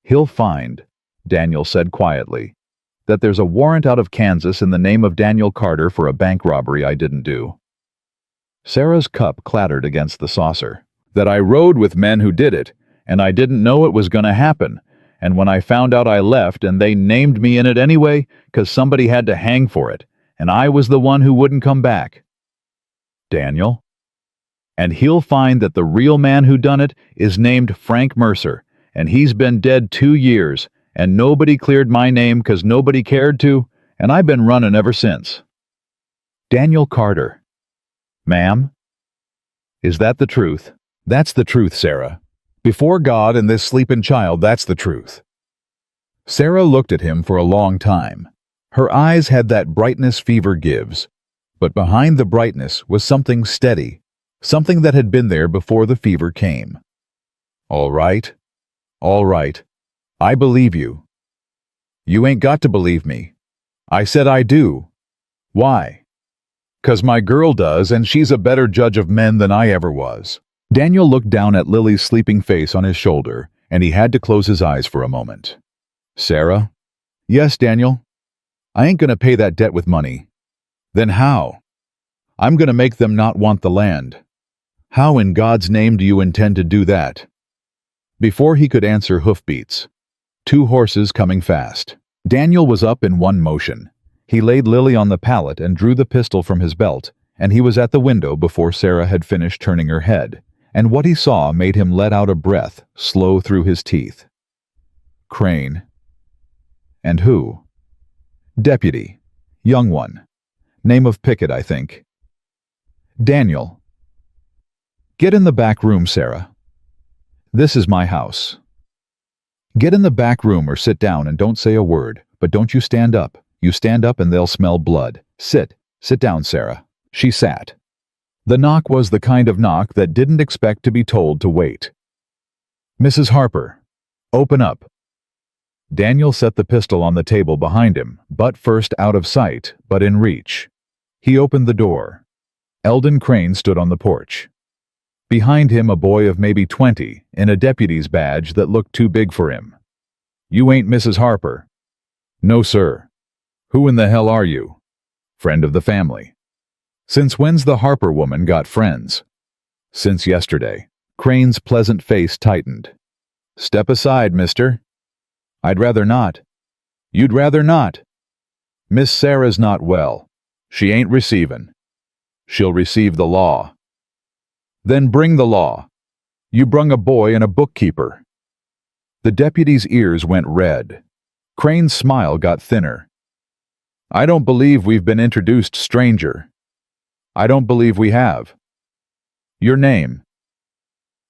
"He'll find," Daniel said quietly, "that there's a warrant out of Kansas in the name of Daniel Carter for a bank robbery I didn't do." Sarah's cup clattered against the saucer. "That I rode with men who did it, and I didn't know it was going to happen, and when I found out I left and they named me in it anyway, 'cause somebody had to hang for it, and I was the one who wouldn't come back." "Daniel?" "And he'll find that the real man who done it is named Frank Mercer, and he's been dead 2 years, and nobody cleared my name 'cause nobody cared to, and I've been running ever since." "Daniel Carter." "Ma'am?" "Is that the truth?" "That's the truth, Sarah. Before God and this sleeping child, that's the truth." Sarah looked at him for a long time. Her eyes had that brightness fever gives, but behind the brightness was something steady, something that had been there before the fever came. "All right. All right. I believe you." "You ain't got to believe me. I said I do. Why? 'Cause my girl does, and she's a better judge of men than I ever was. Daniel looked down at Lily's sleeping face on his shoulder, and he had to close his eyes for a moment. Sarah? Yes, Daniel. I ain't gonna pay that debt with money. Then how? I'm gonna make them not want the land. How in God's name do you intend to do that? Before he could answer, hoofbeats. 2 horses coming fast. Daniel was up in one motion. He laid Lily on the pallet and drew the pistol from his belt, and he was at the window before Sarah had finished turning her head, and what he saw made him let out a breath, slow through his teeth. Crane. And who? Deputy. Young one. Name of Pickett, I think. Daniel. Get in the back room, Sarah. This is my house. Get in the back room or sit down and don't say a word, but don't you stand up. You stand up and they'll smell blood. Sit down, Sarah. She sat. The knock was the kind of knock that didn't expect to be told to wait. Mrs. Harper, open up. Daniel set the pistol on the table behind him, butt first out of sight, but in reach. He opened the door. Eldon Crane stood on the porch. Behind him a boy of maybe 20, in a deputy's badge that looked too big for him. You ain't Mrs. Harper? No, sir. Who in the hell are you? Friend of the family. Since when's the Harper woman got friends? Since yesterday. Crane's pleasant face tightened. Step aside, mister. I'd rather not. You'd rather not. Miss Sarah's not well. She ain't receivin'. She'll receive the law. Then bring the law. You brung a boy and a bookkeeper. The deputy's ears went red. Crane's smile got thinner. I don't believe we've been introduced, stranger. I don't believe we have. Your name?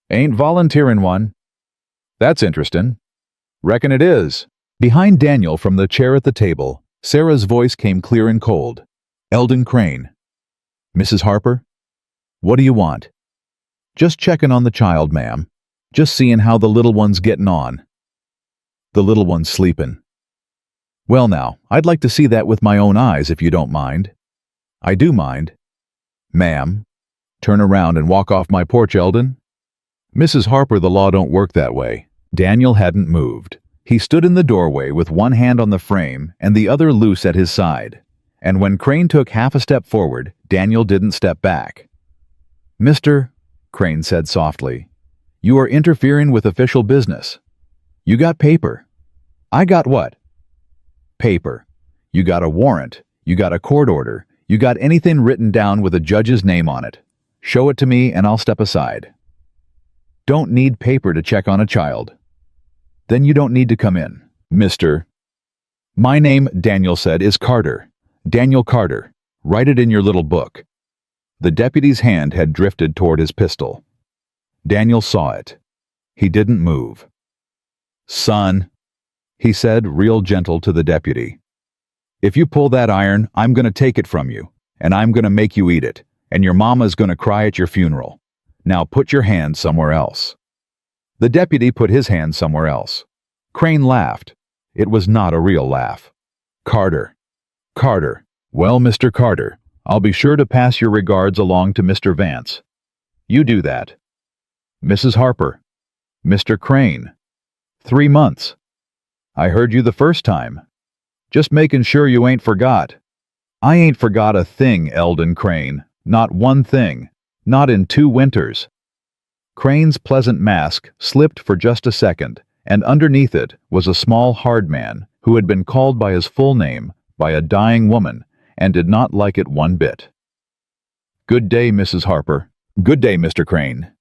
Ain't volunteerin' one. That's interestin'. Reckon it is. Behind Daniel from the chair at the table, Sarah's voice came clear and cold. Eldon Crane. Mrs. Harper? What do you want? Just checkin' on the child, ma'am. Just seein' how the little one's gettin' on. The little one's sleepin'. Well now, I'd like to see that with my own eyes if you don't mind. I do mind. Ma'am, turn around and walk off my porch, Eldon. Mrs. Harper, the law don't work that way. Daniel hadn't moved. He stood in the doorway with one hand on the frame and the other loose at his side. And when Crane took half a step forward, Daniel didn't step back. Mister, Crane said softly, you are interfering with official business. You got paper. I got what? Paper. You got a warrant. You got a court order. You got anything written down with a judge's name on it. Show it to me and I'll step aside. Don't need paper to check on a child. Then you don't need to come in, mister. My name, Daniel said, is Carter. Daniel Carter. Write it in your little book. The deputy's hand had drifted toward his pistol. Daniel saw it. He didn't move. Son, he said, real gentle to the deputy. If you pull that iron, I'm going to take it from you, and I'm going to make you eat it, and your mama's going to cry at your funeral. Now put your hand somewhere else. The deputy put his hand somewhere else. Crane laughed. It was not a real laugh. Carter. Carter. Well, Mr. Carter, I'll be sure to pass your regards along to Mr. Vance. You do that. Mrs. Harper. Mr. Crane. 3 months. I heard you the first time. Just making sure you ain't forgot. I ain't forgot a thing, Eldon Crane. Not one thing. Not in 2 winters. Crane's pleasant mask slipped for just a second, and underneath it was a small hard man who had been called by his full name by a dying woman and did not like it one bit. Good day, Mrs. Harper. Good day, Mr. Crane.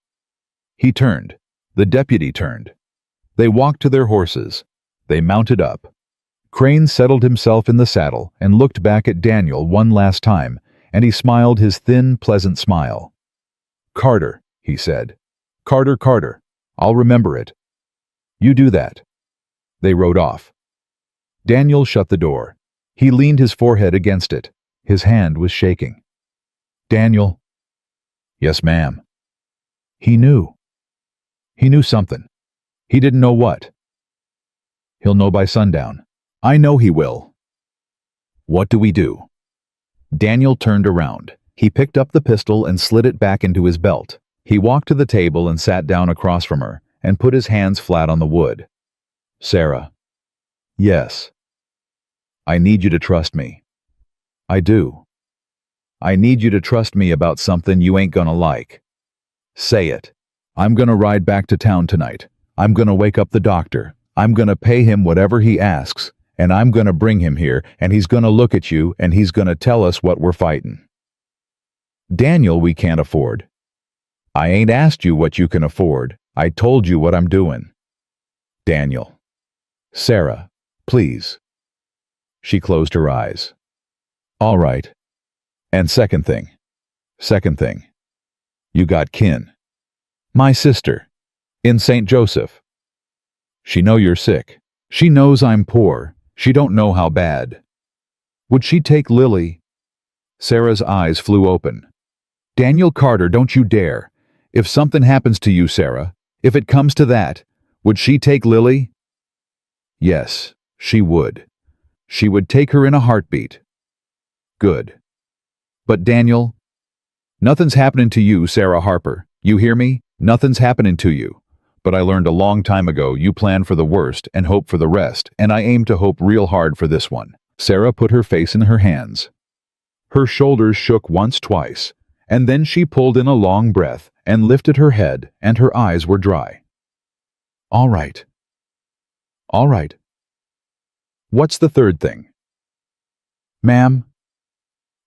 He turned. The deputy turned. They walked to their horses. They mounted up. Crane settled himself in the saddle and looked back at Daniel one last time, and he smiled his thin, pleasant smile. Carter, he said. Carter, Carter. I'll remember it. You do that. They rode off. Daniel shut the door. He leaned his forehead against it. His hand was shaking. Daniel. Yes, ma'am. He knew. He knew something. He didn't know what. He'll know by sundown. I know he will. What do we do? Daniel turned around. He picked up the pistol and slid it back into his belt. He walked to the table and sat down across from her and put his hands flat on the wood. Sarah. Yes. I need you to trust me. I do. I need you to trust me about something you ain't gonna like. Say it. I'm gonna ride back to town tonight. I'm gonna wake up the doctor. I'm gonna pay him whatever he asks, and I'm gonna bring him here, and he's gonna look at you, and he's gonna tell us what we're fighting. Daniel, we can't afford. I ain't asked you what you can afford. I told you what I'm doing. Daniel. Sarah, please. She closed her eyes. All right. And second thing. You got kin. My sister. In St. Joseph. She know you're sick. She knows I'm poor. She don't know how bad. Would she take Lily? Sarah's eyes flew open. Daniel Carter, don't you dare. If something happens to you, Sarah, if it comes to that, would she take Lily? Yes, she would. She would take her in a heartbeat. Good. But Daniel, nothing's happening to you, Sarah Harper. You hear me? Nothing's happening to you. But I learned a long time ago you plan for the worst and hope for the rest, and I aim to hope real hard for this one. Sarah put her face in her hands. Her shoulders shook once, twice, and then she pulled in a long breath and lifted her head, and her eyes were dry. All right. All right. What's the third thing? Ma'am?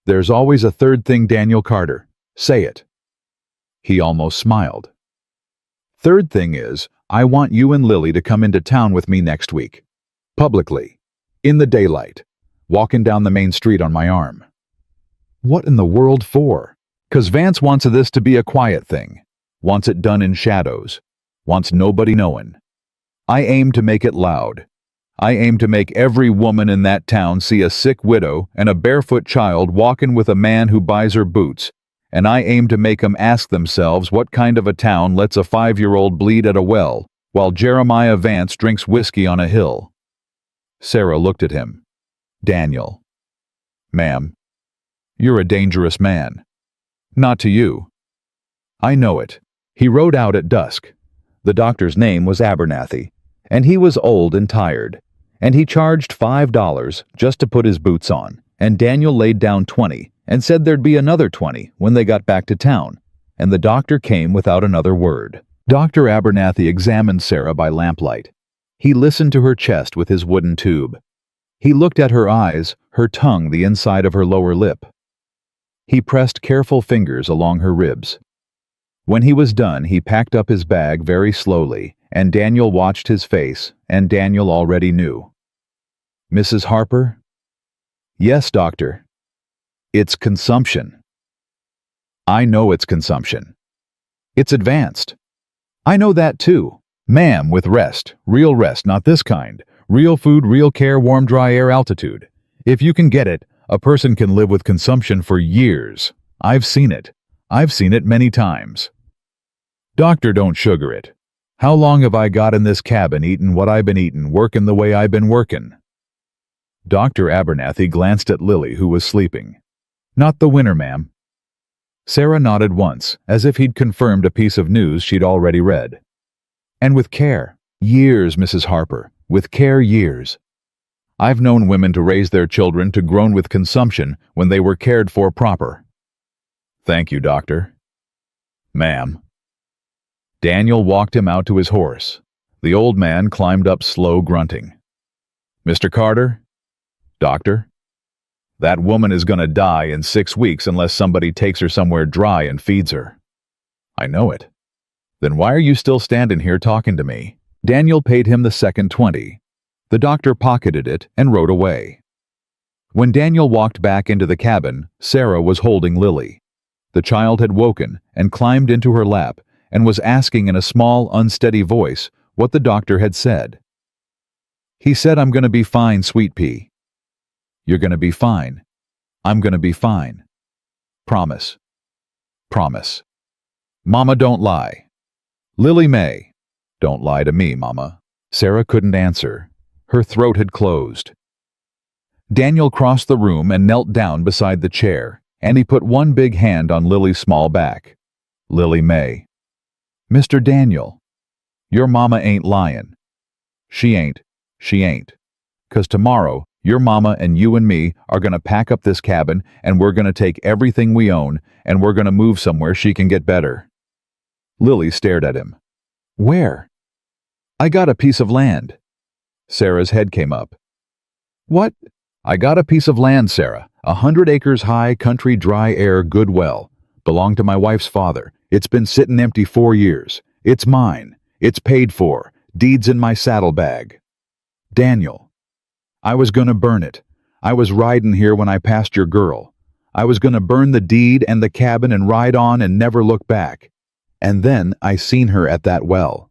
There's always a third thing, Daniel Carter. Say it. He almost smiled. Third thing is, I want you and Lily to come into town with me next week. Publicly. In the daylight. Walking down the main street on my arm. What in the world for? 'Cause Vance wants this to be a quiet thing. Wants it done in shadows. Wants nobody knowing. I aim to make it loud. I aim to make every woman in that town see a sick widow and a barefoot child walking with a man who buys her boots, and I aim to make 'em ask themselves what kind of a town lets a 5-year-old bleed at a well, while Jeremiah Vance drinks whiskey on a hill. Sarah looked at him. Daniel. Ma'am, you're a dangerous man. Not to you. I know it. He rode out at dusk. The doctor's name was Abernathy, and he was old and tired, and he charged $5 just to put his boots on, and Daniel laid down 20 and said there'd be another 20 when they got back to town, and the doctor came without another word. Dr. Abernathy examined Sarah by lamplight. He listened to her chest with his wooden tube. He looked at her eyes, her tongue, the inside of her lower lip. He pressed careful fingers along her ribs. When he was done, he packed up his bag very slowly, and Daniel watched his face, and Daniel already knew. Mrs. Harper? Yes, doctor. It's consumption. I know it's consumption. It's advanced. I know that too. Ma'am, with rest, real rest, not this kind. Real food, real care, warm, dry air, altitude. If you can get it, a person can live with consumption for years. I've seen it. I've seen it many times. Doctor, don't sugar it. How long have I got in this cabin eatin' what I've been eatin', workin' the way I've been workin'? Dr. Abernathy glanced at Lily, who was sleeping. Not the winner, ma'am. Sarah nodded once, as if he'd confirmed a piece of news she'd already read. And with care. Years, Mrs. Harper. With care, years. I've known women to raise their children to grown with consumption when they were cared for proper. Thank you, doctor. Ma'am. Daniel walked him out to his horse. The old man climbed up slow, grunting. Mr. Carter? Doctor? That woman is gonna die in 6 weeks unless somebody takes her somewhere dry and feeds her. I know it. Then why are you still standing here talking to me? Daniel paid him the second 20. The doctor pocketed it and rode away. When Daniel walked back into the cabin, Sarah was holding Lily. The child had woken and climbed into her lap and was asking in a small, unsteady voice what the doctor had said. He said, I'm gonna be fine, sweet pea. You're gonna be fine. I'm gonna be fine. Promise. Promise. Mama, don't lie. Lily May. Don't lie to me, Mama. Sarah couldn't answer. Her throat had closed. Daniel crossed the room and knelt down beside the chair, and he put one big hand on Lily's small back. Lily May. "Mr. Daniel, your mama ain't lying. She ain't. 'Cause tomorrow, your mama and you and me are gonna pack up this cabin and we're gonna take everything we own and we're gonna move somewhere she can get better." Lily stared at him. "Where?" "I got a piece of land." Sarah's head came up. "What?" "I got a piece of land, Sarah. 100 acres high, country, dry air, good well. Belonged to my wife's father. It's been sittin' empty 4 years. It's mine. It's paid for. Deeds in my saddlebag." "Daniel, I was gonna burn it. I was riding here when I passed your girl. I was gonna burn the deed and the cabin and ride on and never look back. And then I seen her at that well."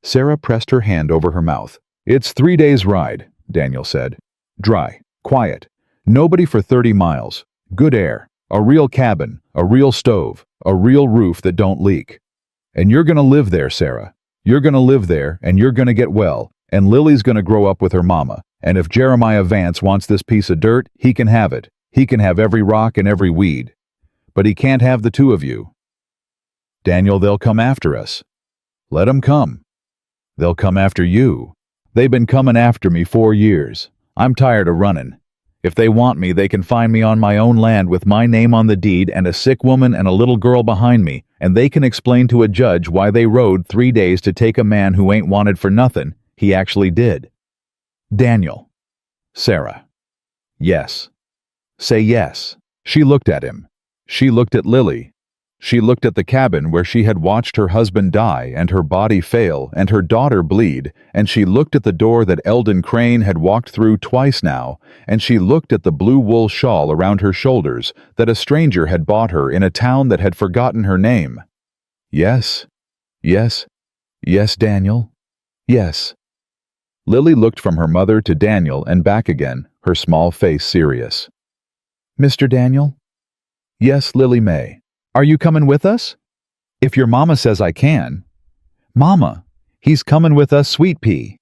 Sarah pressed her hand over her mouth. "It's 3 days' ride," Daniel said. "Dry, quiet, nobody for 30 miles, good air, a real cabin, a real stove, a real roof that don't leak. And you're gonna live there, Sarah. You're gonna live there and you're gonna get well, and Lily's gonna grow up with her mama, and if Jeremiah Vance wants this piece of dirt, he can have it. He can have every rock and every weed. But he can't have the two of you." "Daniel, they'll come after us." "Let 'em come." "They'll come after you. They've been coming after me 4 years. I'm tired of running. If they want me, they can find me on my own land with my name on the deed and a sick woman and a little girl behind me, and they can explain to a judge why they rode 3 days to take a man who ain't wanted for nothing. He actually did." "Daniel." "Sarah." "Yes." "Say yes." She looked at him. She looked at Lily. She looked at the cabin where she had watched her husband die and her body fail and her daughter bleed, and she looked at the door that Eldon Crane had walked through twice now, and she looked at the blue wool shawl around her shoulders that a stranger had bought her in a town that had forgotten her name. "Yes, yes, yes, Daniel, yes." Lily looked from her mother to Daniel and back again, her small face serious. "Mr. Daniel?" "Yes, Lily May. Are you coming with us?" "If your mama says I can." "Mama, he's coming with us, Sweet Pea."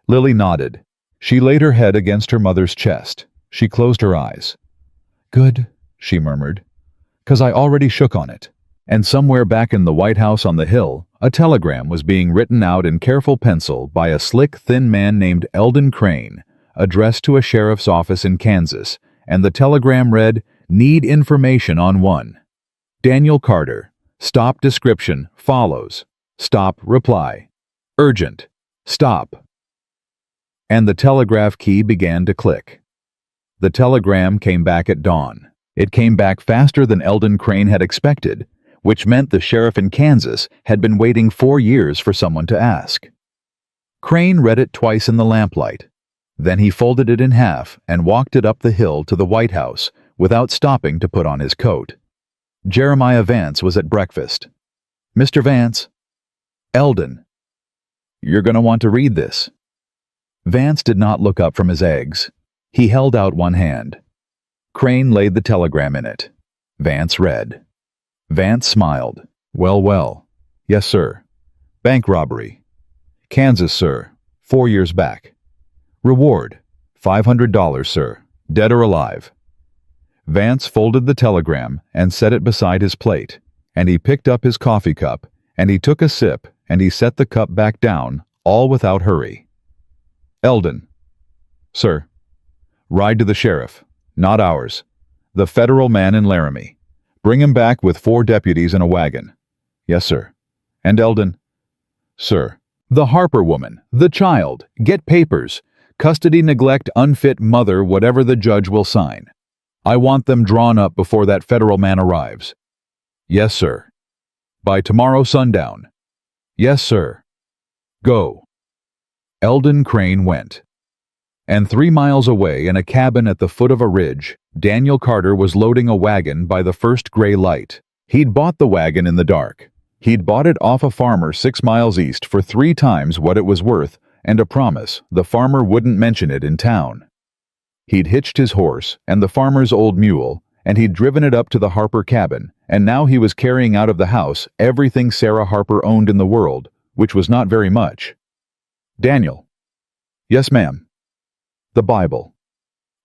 Lily nodded. She laid her head against her mother's chest. She closed her eyes. "Good," she murmured, "'cause I already shook on it." And somewhere back in the White House on the hill, a telegram was being written out in careful pencil by a slick, thin man named Eldon Crane, addressed to a sheriff's office in Kansas, and the telegram read, "Need information on one. Daniel Carter. Stop description follows. Stop reply. Urgent. Stop." And the telegraph key began to click. The telegram came back at dawn. It came back faster than Eldon Crane had expected, which meant the sheriff in Kansas had been waiting 4 years for someone to ask. Crane read it twice in the lamplight. Then he folded it in half and walked it up the hill to the White House without stopping to put on his coat. Jeremiah Vance was at breakfast. "Mr. Vance." "Eldon." "You're going to want to read this." Vance did not look up from his eggs. He held out one hand. Crane laid the telegram in it. Vance read. Vance smiled. "Well, well. Yes, sir. Bank robbery. Kansas, sir. 4 years back. Reward, $500, sir. Dead or alive." Vance folded the telegram and set it beside his plate, and he picked up his coffee cup, and he took a sip, and he set the cup back down, all without hurry. "Eldon." "Sir." "Ride to the sheriff. Not ours. The federal man in Laramie. Bring him back with 4 deputies in a wagon." "Yes, sir." "And Eldon." "Sir." "The Harper woman, the child, get papers. Custody, neglect, unfit mother, whatever the judge will sign. I want them drawn up before that federal man arrives." "Yes, sir." "By tomorrow sundown." "Yes, sir." "Go." Eldon Crane went. And 3 miles away, in a cabin at the foot of a ridge, Daniel Carter was loading a wagon by the first gray light. He'd bought the wagon in the dark. He'd bought it off a farmer 6 miles east for 3 times what it was worth, and a promise the farmer wouldn't mention it in town. He'd hitched his horse and the farmer's old mule, and he'd driven it up to the Harper cabin, and now he was carrying out of the house everything Sarah Harper owned in the world, which was not very much. "Daniel." "Yes, ma'am." "The Bible."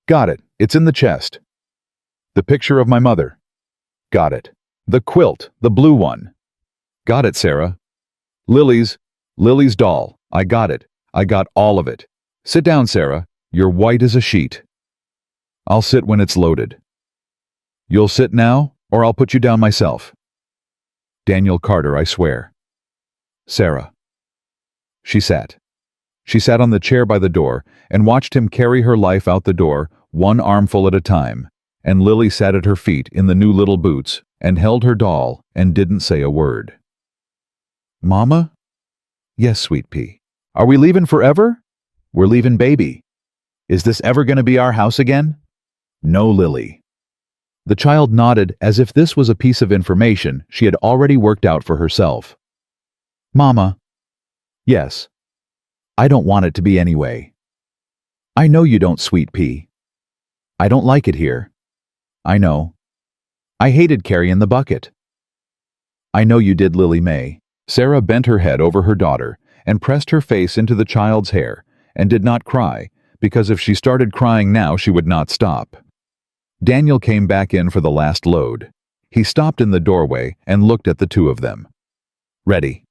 Got it. It's in the chest. The picture of my mother. Got it. The quilt, the blue one. Got it, Sarah. Lily's doll. I got it. I got all of it. Sit down, Sarah. You're white as a sheet. I'll sit when it's loaded. You'll sit now, or I'll put you down myself. Daniel Carter, I swear. Sarah. She sat. She sat on the chair by the door and watched him carry her life out the door, one armful at a time, and Lily sat at her feet in the new little boots and held her doll and didn't say a word. Mama? Yes, sweet pea. Are we leaving forever? We're leaving, baby. Is this ever going to be our house again? No, Lily. The child nodded as if this was a piece of information she had already worked out for herself. Mama. Yes. I don't want it to be anyway. I know you don't, sweet pea. I don't like it here. I know. I hated carrying the bucket. I know you did, Lily May. Sarah bent her head over her daughter and pressed her face into the child's hair and did not cry, because if she started crying now she would not stop. Daniel came back in for the last load. He stopped in the doorway and looked at the two of them. Ready.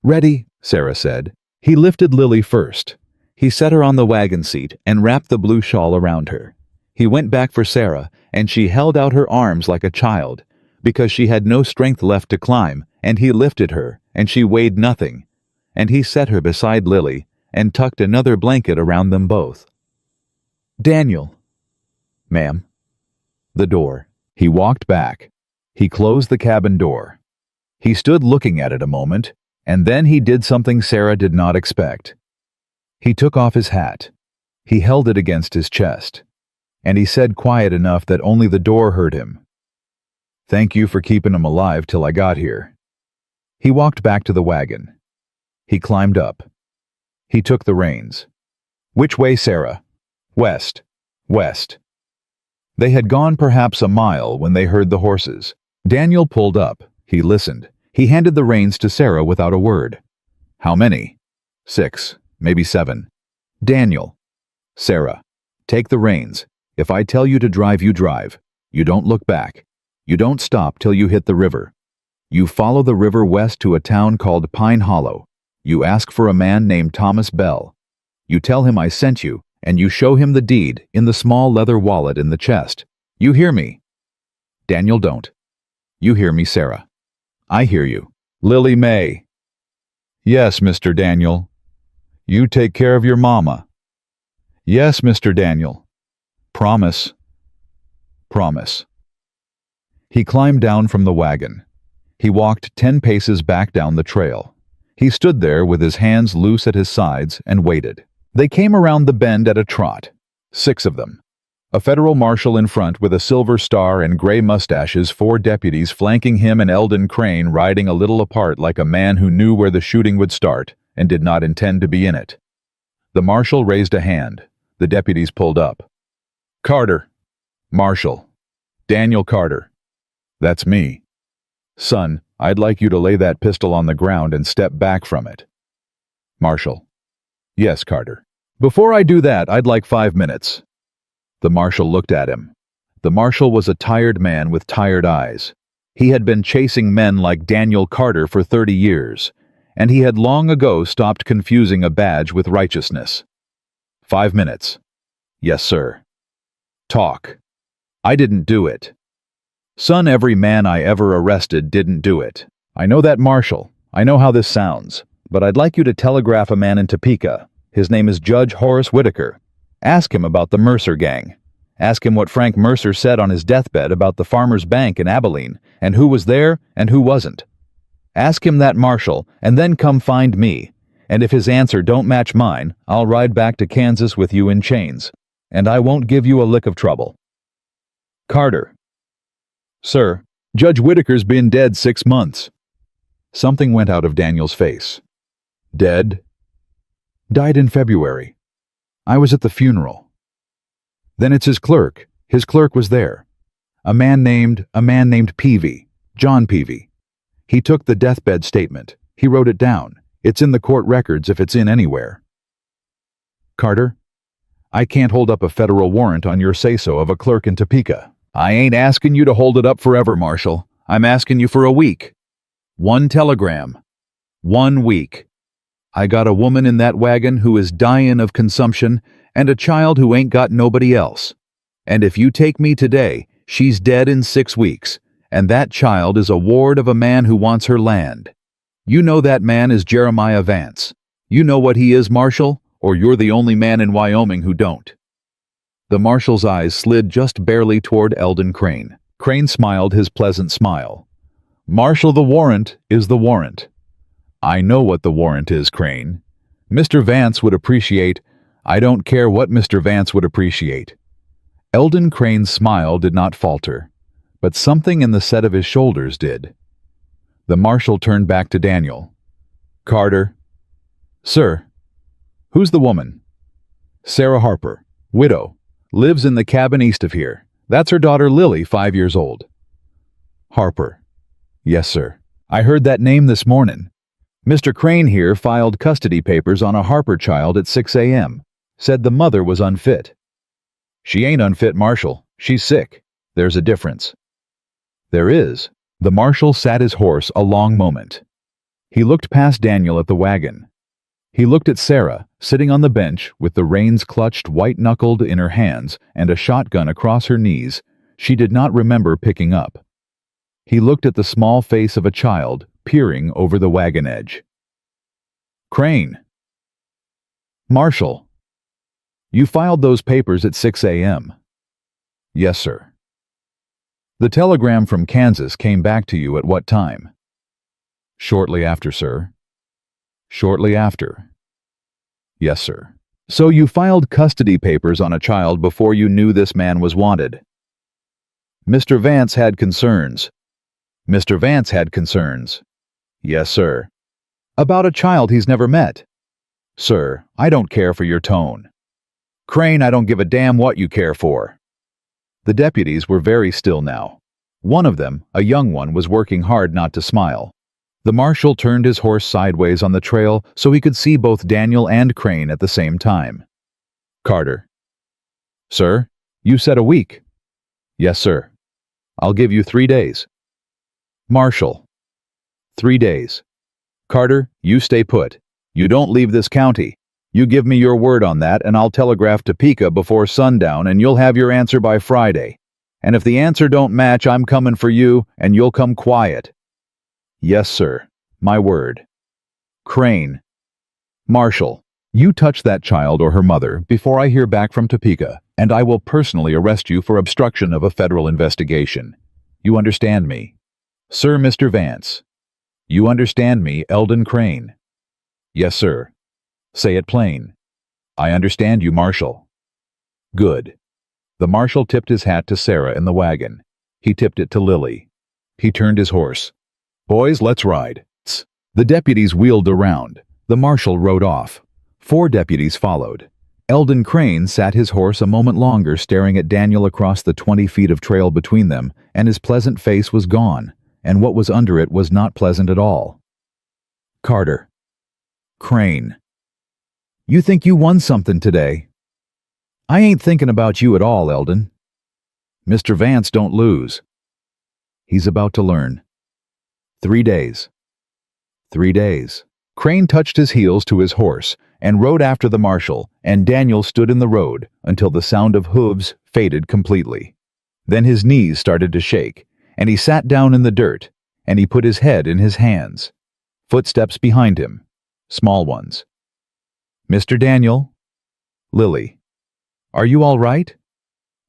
Ready, Sarah said. He lifted Lily first. He set her on the wagon seat and wrapped the blue shawl around her. He went back for Sarah, and she held out her arms like a child, because she had no strength left to climb, and he lifted her, and she weighed nothing. And he set her beside Lily and tucked another blanket around them both. Daniel. Ma'am. The door. He walked back. He closed the cabin door. He stood looking at it a moment, and then he did something Sarah did not expect. He took off his hat. He held it against his chest, and he said quiet enough that only the door heard him. Thank you for keeping him alive till I got here. He walked back to the wagon. He climbed up. He took the reins. Which way, Sarah? West. West. They had gone perhaps a mile when they heard the horses. Daniel pulled up. He listened. He handed the reins to Sarah without a word. How many? 6, maybe 7. Daniel. Sarah. Take the reins. If I tell you to drive, you drive. You don't look back. You don't stop till you hit the river. You follow the river west to a town called Pine Hollow. You ask for a man named Thomas Bell. You tell him I sent you, and you show him the deed in the small leather wallet in the chest. You hear me? Daniel, don't. You hear me, Sarah. I hear you. Lily May. Yes, Mr. Daniel. You take care of your mama. Yes, Mr. Daniel. Promise. Promise. He climbed down from the wagon. He walked 10 paces back down the trail. He stood there with his hands loose at his sides and waited. They came around the bend at a trot, 6 of them. A federal marshal in front with a silver star and gray mustaches, 4 deputies flanking him, and Eldon Crane riding a little apart like a man who knew where the shooting would start and did not intend to be in it. The marshal raised a hand. The deputies pulled up. Carter. Marshal. Daniel Carter. That's me. Son, I'd like you to lay that pistol on the ground and step back from it. Marshal. Yes, Carter. Before I do that, I'd like 5 minutes. The marshal looked at him. The marshal was a tired man with tired eyes. He had been chasing men like Daniel Carter for 30 years, and he had long ago stopped confusing a badge with righteousness. 5 minutes. Yes, sir. Talk. I didn't do it. Son, every man I ever arrested didn't do it. I know that, Marshal. I know how this sounds. But I'd like you to telegraph a man in Topeka. His name is Judge Horace Whitaker. Ask him about the Mercer gang. Ask him what Frank Mercer said on his deathbed about the Farmers' Bank in Abilene, and who was there and who wasn't. Ask him that, Marshal, and then come find me. And if his answer don't match mine, I'll ride back to Kansas with you in chains. And I won't give you a lick of trouble. Carter. Sir, Judge Whitaker's been dead 6 months. Something went out of Daniel's face. Dead? Died in February. I was at the funeral. Then it's his clerk. His clerk was there. A man named Peavy, John Peavy. He took the deathbed statement. He wrote it down. It's in the court records if it's in anywhere. Carter, I can't hold up a federal warrant on your say-so of a clerk in Topeka. I ain't asking you to hold it up forever, Marshal. I'm asking you for a week. One telegram. 1 week. I got a woman in that wagon who is dying of consumption and a child who ain't got nobody else. And if you take me today, she's dead in 6 weeks, and that child is a ward of a man who wants her land. You know that man is Jeremiah Vance. You know what he is, Marshal, or you're the only man in Wyoming who don't." The Marshal's eyes slid just barely toward Eldon Crane. Crane smiled his pleasant smile. "Marshal, the warrant is the warrant." "I know what the warrant is, Crane. Mr. Vance would appreciate—" "I don't care what Mr. Vance would appreciate." Eldon Crane's smile did not falter, but something in the set of his shoulders did. The Marshal turned back to Daniel. "Carter." "Sir." "Who's the woman?" "Sarah Harper, widow. Lives in the cabin east of here. That's her daughter Lily, 5 years old." "Harper." "Yes, sir. I heard that name this morning. Mr. Crane here filed custody papers on a Harper child at 6 a.m. Said the mother was unfit." "She ain't unfit, Marshal. She's sick. There's a difference." "There is." The Marshal sat his horse a long moment. He looked past Daniel at the wagon. He looked at Sarah, sitting on the bench with the reins clutched white-knuckled in her hands and a shotgun across her knees she did not remember picking up. He looked at the small face of a child peering over the wagon edge. "Crane." "Marshal." "You filed those papers at 6 a.m. "Yes, sir." "The telegram from Kansas came back to you at what time?" "Shortly after, sir." "Shortly after." "Yes, sir." "So you filed custody papers on a child before you knew this man was wanted?" "Mr. Vance had concerns." "Mr. Vance had concerns." "Yes, sir." "About a child he's never met?" "Sir, I don't care for your tone." "Crane, I don't give a damn what you care for." The deputies were very still now. One of them, a young one, was working hard not to smile. The Marshal turned his horse sideways on the trail so he could see both Daniel and Crane at the same time. "Carter." "Sir, you said a week." "Yes, sir." "I'll give you 3 days." "Marshal." 3 days. "Carter, you stay put. You don't leave this county. You give me your word on that and I'll telegraph Topeka before sundown and you'll have your answer by Friday. And if the answer don't match, I'm coming for you and you'll come quiet." "Yes, sir. My word." Crane. "Marshal, you touch that child or her mother before I hear back from Topeka, and I will personally arrest you for obstruction of a federal investigation. You understand me?" "Sir, Mr. Vance." "You understand me, Eldon Crane?" "Yes, sir." "Say it plain." "I understand you, Marshal." "Good." The Marshal tipped his hat to Sarah in the wagon. He tipped it to Lily. He turned his horse. "Boys, let's ride." The deputies wheeled around. The Marshal rode off. 4 deputies followed. Eldon Crane sat his horse a moment longer staring at Daniel across the 20 feet of trail between them, and his pleasant face was gone, and what was under it was not pleasant at all. Carter. Crane. "You think you won something today?" "I ain't thinking about you at all, Eldon." "Mr. Vance don't lose." "He's about to learn." 3 days. 3 days. Crane touched his heels to his horse and rode after the Marshal, and Daniel stood in the road until the sound of hooves faded completely. Then his knees started to shake, and he sat down in the dirt, and he put his head in his hands. Footsteps behind him, small ones. "Mr. Daniel?" "Lily." "Are you all right?"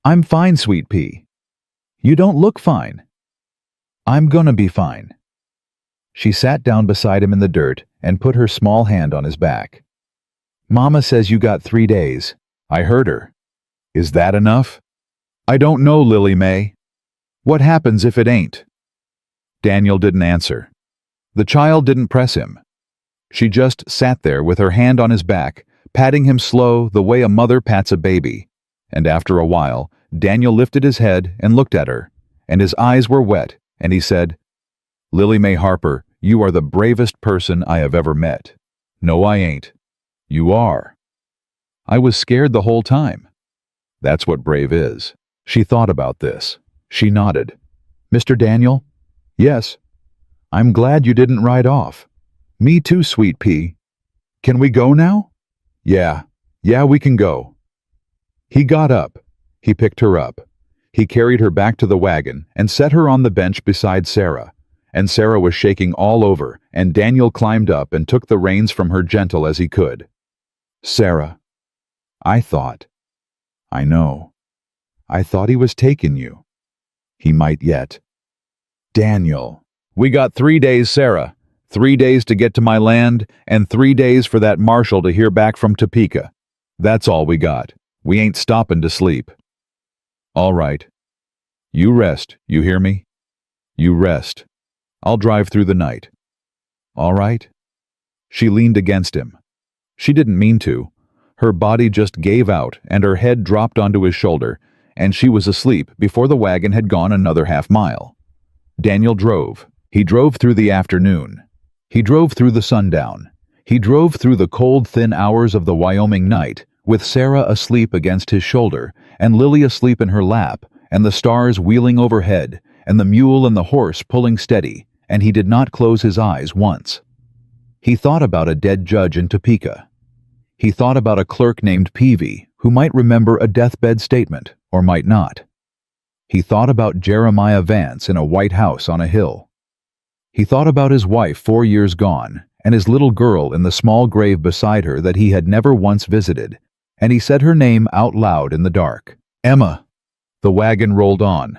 "I'm fine, Sweet Pea." "You don't look fine." "I'm gonna be fine." She sat down beside him in the dirt and put her small hand on his back. "Mama says you got 3 days. I heard her. Is that enough?" "I don't know, Lily May." "What happens if it ain't?" Daniel didn't answer. The child didn't press him. She just sat there with her hand on his back, patting him slow the way a mother pats a baby. And after a while, Daniel lifted his head and looked at her, and his eyes were wet, and he said, "Lily May Harper, you are the bravest person I have ever met." "No, I ain't." "You are." I was scared the whole time." "That's what brave is." She thought about this. She nodded. "Mr. Daniel?" "Yes." "I'm glad you didn't ride off." "Me too, sweet pea." "Can we go now?" Yeah, we can go." He got up. He picked her up. He carried her back to the wagon and set her on the bench beside Sarah. And Sarah was shaking all over, and Daniel climbed up and took the reins from her gentle as he could. "Sarah, I thought." "I know. I thought he was taking you. He might yet." "Daniel, we got 3 days, Sarah. 3 days to get to my land, and 3 days for that marshal to hear back from Topeka. That's all we got. We ain't stopping to sleep." "All right. You rest, you hear me? You rest. I'll drive through the night." "All right." She leaned against him. She didn't mean to. Her body just gave out, and her head dropped onto his shoulder, and she was asleep before the wagon had gone another half-mile. Daniel drove. He drove through the afternoon. He drove through the sundown. He drove through the cold, thin hours of the Wyoming night, with Sarah asleep against his shoulder, and Lily asleep in her lap, and the stars wheeling overhead, and the mule and the horse pulling steady, and he did not close his eyes once. He thought about a dead judge in Topeka. He thought about a clerk named Peavy, who might remember a deathbed statement, or might not. He thought about Jeremiah Vance in a white house on a hill. He thought about his wife 4 years gone, and his little girl in the small grave beside her that he had never once visited, and he said her name out loud in the dark. "Emma." The wagon rolled on.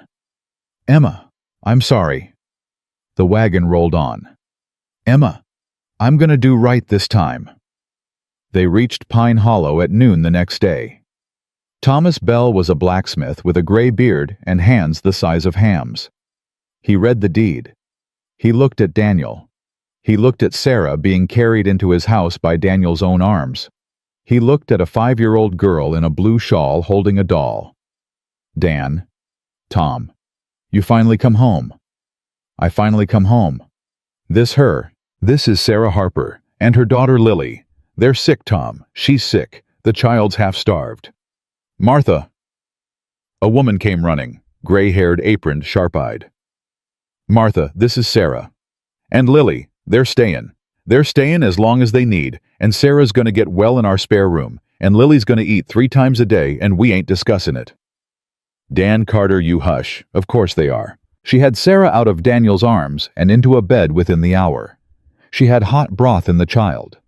"Emma, I'm sorry." The wagon rolled on. "Emma, I'm gonna do right this time." They reached Pine Hollow at noon the next day. Thomas Bell was a blacksmith with a gray beard and hands the size of hams. He read the deed. He looked at Daniel. He looked at Sarah being carried into his house by Daniel's own arms. He looked at a 5-year-old girl in a blue shawl holding a doll. "Dan, Tom, you finally come home." "I finally come home." This is Sarah Harper, and her daughter Lily. "They're sick, Tom. She's sick. The child's half-starved." "Martha." A woman came running, gray-haired, aproned, sharp-eyed. "Martha, this is Sarah. And Lily, they're staying. They're staying as long as they need, and Sarah's gonna get well in our spare room, and Lily's gonna eat 3 times a day, and we ain't discussing it." "Dan Carter, you hush. Of course they are." She had Sarah out of Daniel's arms and into a bed within the hour. She had hot broth in the child.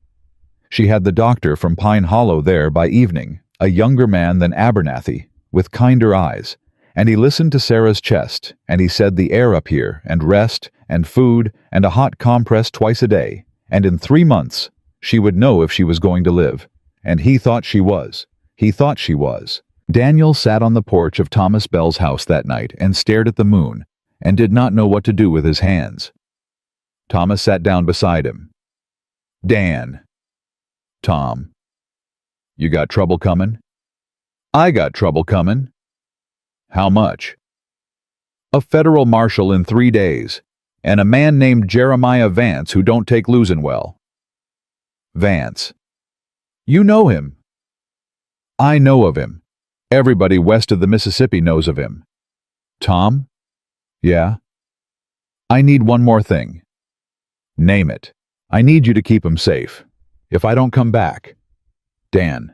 She had the doctor from Pine Hollow there by evening, a younger man than Abernathy, with kinder eyes, and he listened to Sarah's chest, and he said the air up here, and rest, and food, and a hot compress twice a day, and in 3 months she would know if she was going to live, and he thought she was. He thought she was. Daniel sat on the porch of Thomas Bell's house that night and stared at the moon, and did not know what to do with his hands. Thomas sat down beside him. "Dan." "Tom." "You got trouble coming?" "I got trouble coming." "How much?" "A federal marshal in 3 days, and a man named Jeremiah Vance who don't take losing well." "Vance." "You know him." "I know of him. Everybody west of the Mississippi knows of him." "Tom?" "Yeah?" "I need one more thing." "Name it. I need you to keep him safe. If I don't come back." "Dan."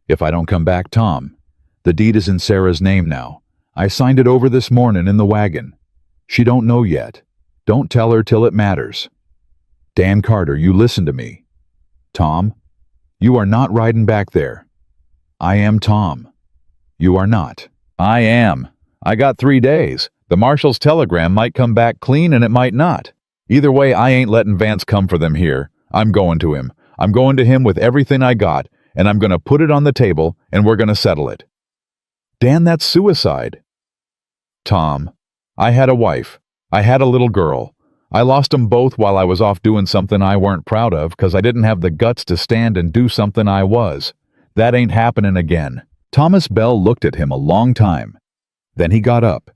"If I don't come back, Tom. The deed is in Sarah's name now. I signed it over this morning in the wagon. She don't know yet. Don't tell her till it matters." "Dan Carter, you listen to me." "Tom, you are not riding back there." "I am, Tom." "You are not." "I am. I got 3 days. The marshal's telegram might come back clean and it might not. Either way, I ain't letting Vance come for them here. I'm going to him. I'm going to him with everything I got, and I'm going to put it on the table, and we're going to settle it." "Dan, that's suicide." "Tom, I had a wife. I had a little girl. I lost 'em both while I was off doing something I weren't proud of because I didn't have the guts to stand and do something I was. That ain't happening again." Thomas Bell looked at him a long time. Then he got up.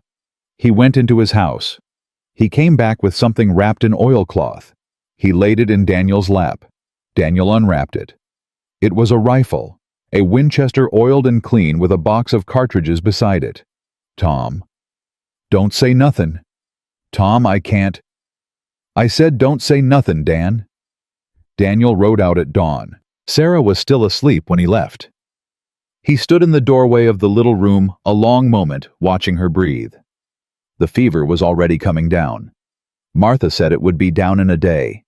He went into his house. He came back with something wrapped in oilcloth. He laid it in Daniel's lap. Daniel unwrapped it. It was a rifle a Winchester oiled and clean with a box of cartridges beside it. Tom. Don't say nothin'. Tom, I can't. I said don't say nothin', Dan. Daniel rode out at dawn. Sarah was still asleep when he left. He stood in the doorway of the little room a long moment, watching her breathe. The fever was already coming down. Martha said it would be down in a day.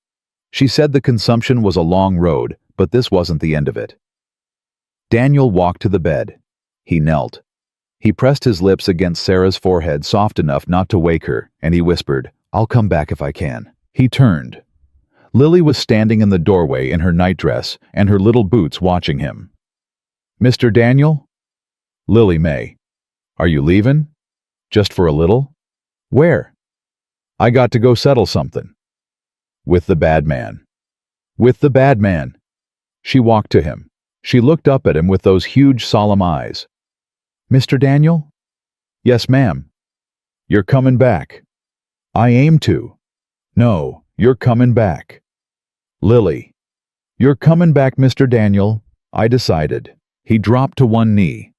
She said the consumption was a long road, but this wasn't the end of it. Daniel walked to the bed. He knelt. He pressed his lips against Sarah's forehead soft enough not to wake her, and he whispered, "I'll come back if I can." He turned. Lily was standing in the doorway in her nightdress and her little boots watching him. "Mr. Daniel?" "Lily May. Are you leavin'? Just for a little?" "Where?" "I got to go settle something." "With the bad man." "With the bad man." She walked to him. She looked up at him with those huge solemn eyes. "Mr. Daniel?" "Yes, ma'am." "You're comin' back." "I aim to." "No, you're comin' back." "Lily." "You're comin' back, Mr. Daniel. I decided." He dropped to one knee.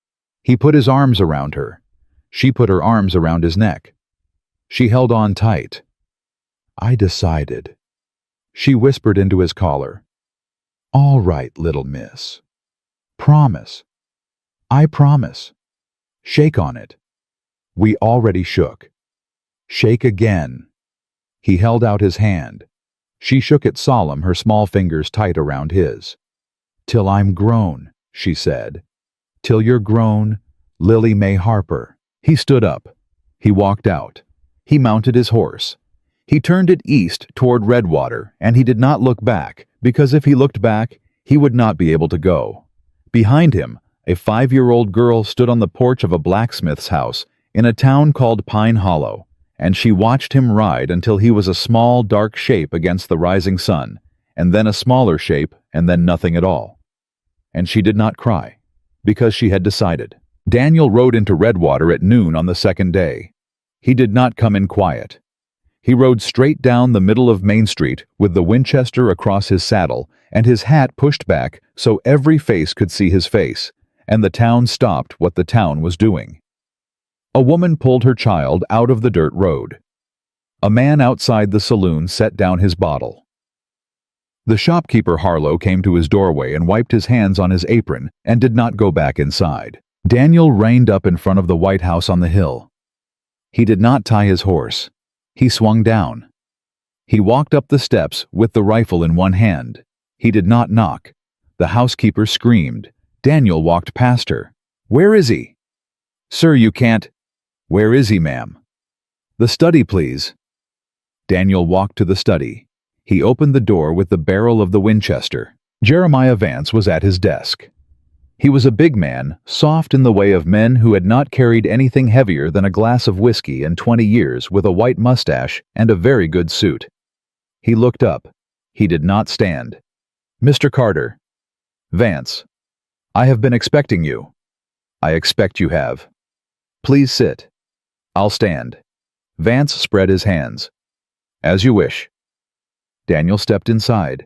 He put his arms around her. She put her arms around his neck. She held on tight. "I decided." She whispered into his collar. "All right, little miss. Promise." "I promise." "Shake on it." We already shook. "Shake again." He held out his hand. She shook it solemn, her small fingers tight around his. "Till I'm grown," she said. "Till you're grown, Lily May Harper." He stood up. He walked out. He mounted his horse. He turned it east toward Redwater, and he did not look back, because if he looked back, he would not be able to go. Behind him, a 5-year-old girl stood on the porch of a blacksmith's house in a town called Pine Hollow, and she watched him ride until he was a small, dark shape against the rising sun, and then a smaller shape, and then nothing at all. And she did not cry, because she had decided. Daniel rode into Redwater at noon on the second day. He did not come in quiet. He rode straight down the middle of Main Street with the Winchester across his saddle and his hat pushed back so every face could see his face, and the town stopped what the town was doing. A woman pulled her child out of the dirt road. A man outside the saloon set down his bottle. The shopkeeper Harlow came to his doorway and wiped his hands on his apron and did not go back inside. Daniel reined up in front of the White House on the hill. He did not tie his horse. He swung down. He walked up the steps with the rifle in one hand. He did not knock. The housekeeper screamed. Daniel walked past her. "Where is he?" "Sir, you can't." "Where is he, ma'am?" "The study, please." Daniel walked to the study. He opened the door with the barrel of the Winchester. Jeremiah Vance was at his desk. He was a big man, soft in the way of men who had not carried anything heavier than a glass of whiskey in 20 years, with a white mustache and a very good suit. He looked up. He did not stand. "Mr. Carter." "Vance." "I have been expecting you." "I expect you have." "Please sit." "I'll stand." Vance spread his hands. "As you wish." Daniel stepped inside.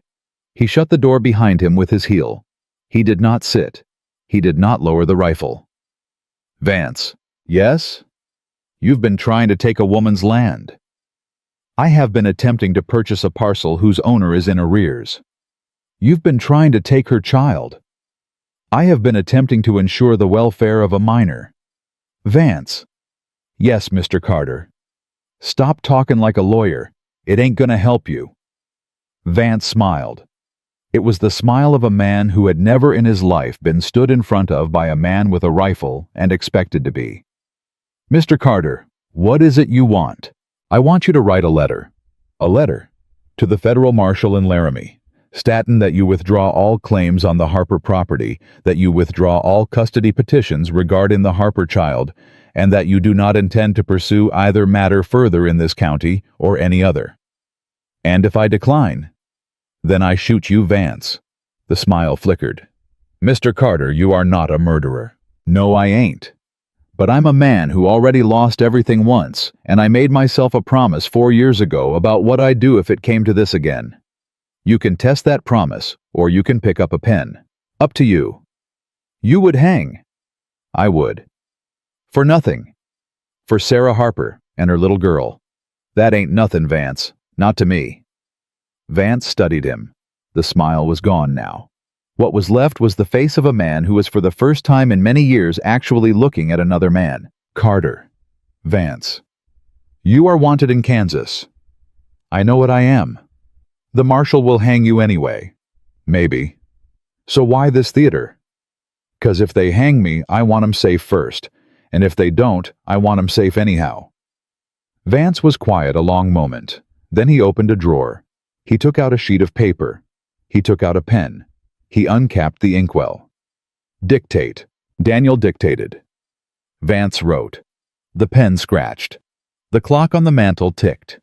He shut the door behind him with his heel. He did not sit. He did not lower the rifle. "Vance." "Yes?" "You've been trying to take a woman's land." "I have been attempting to purchase a parcel whose owner is in arrears." "You've been trying to take her child." "I have been attempting to ensure the welfare of a minor." "Vance." "Yes, Mr. Carter." "Stop talking like a lawyer. It ain't gonna help you." Vance smiled. It was the smile of a man who had never in his life been stood in front of by a man with a rifle and expected to be. "Mr. Carter, what is it you want?" "I want you to write a letter." "A letter?" "To the federal marshal in Laramie, statin' that you withdraw all claims on the Harper property, that you withdraw all custody petitions regarding the Harper child, and that you do not intend to pursue either matter further in this county or any other." "And if I decline?" "Then I shoot you, Vance." The smile flickered. "Mr. Carter, you are not a murderer." "No, I ain't. But I'm a man who already lost everything once, and I made myself a promise 4 years ago about what I'd do if it came to this again. You can test that promise, or you can pick up a pen. Up to you." You would hang. I would. For nothing. For Sarah Harper and her little girl. That ain't nothing, Vance. Not to me. Vance studied him. The smile was gone now. What was left was the face of a man who was for the first time in many years actually looking at another man. Carter. Vance. You are wanted in Kansas. I know what I am. The marshal will hang you anyway. Maybe. So why this theater? 'Cause if they hang me, I want 'em safe first. And if they don't, I want 'em safe anyhow. Vance was quiet a long moment. Then he opened a drawer. He took out a sheet of paper. He took out a pen. He uncapped the inkwell. Dictate. Daniel dictated. Vance wrote. The pen scratched. The clock on the mantel ticked.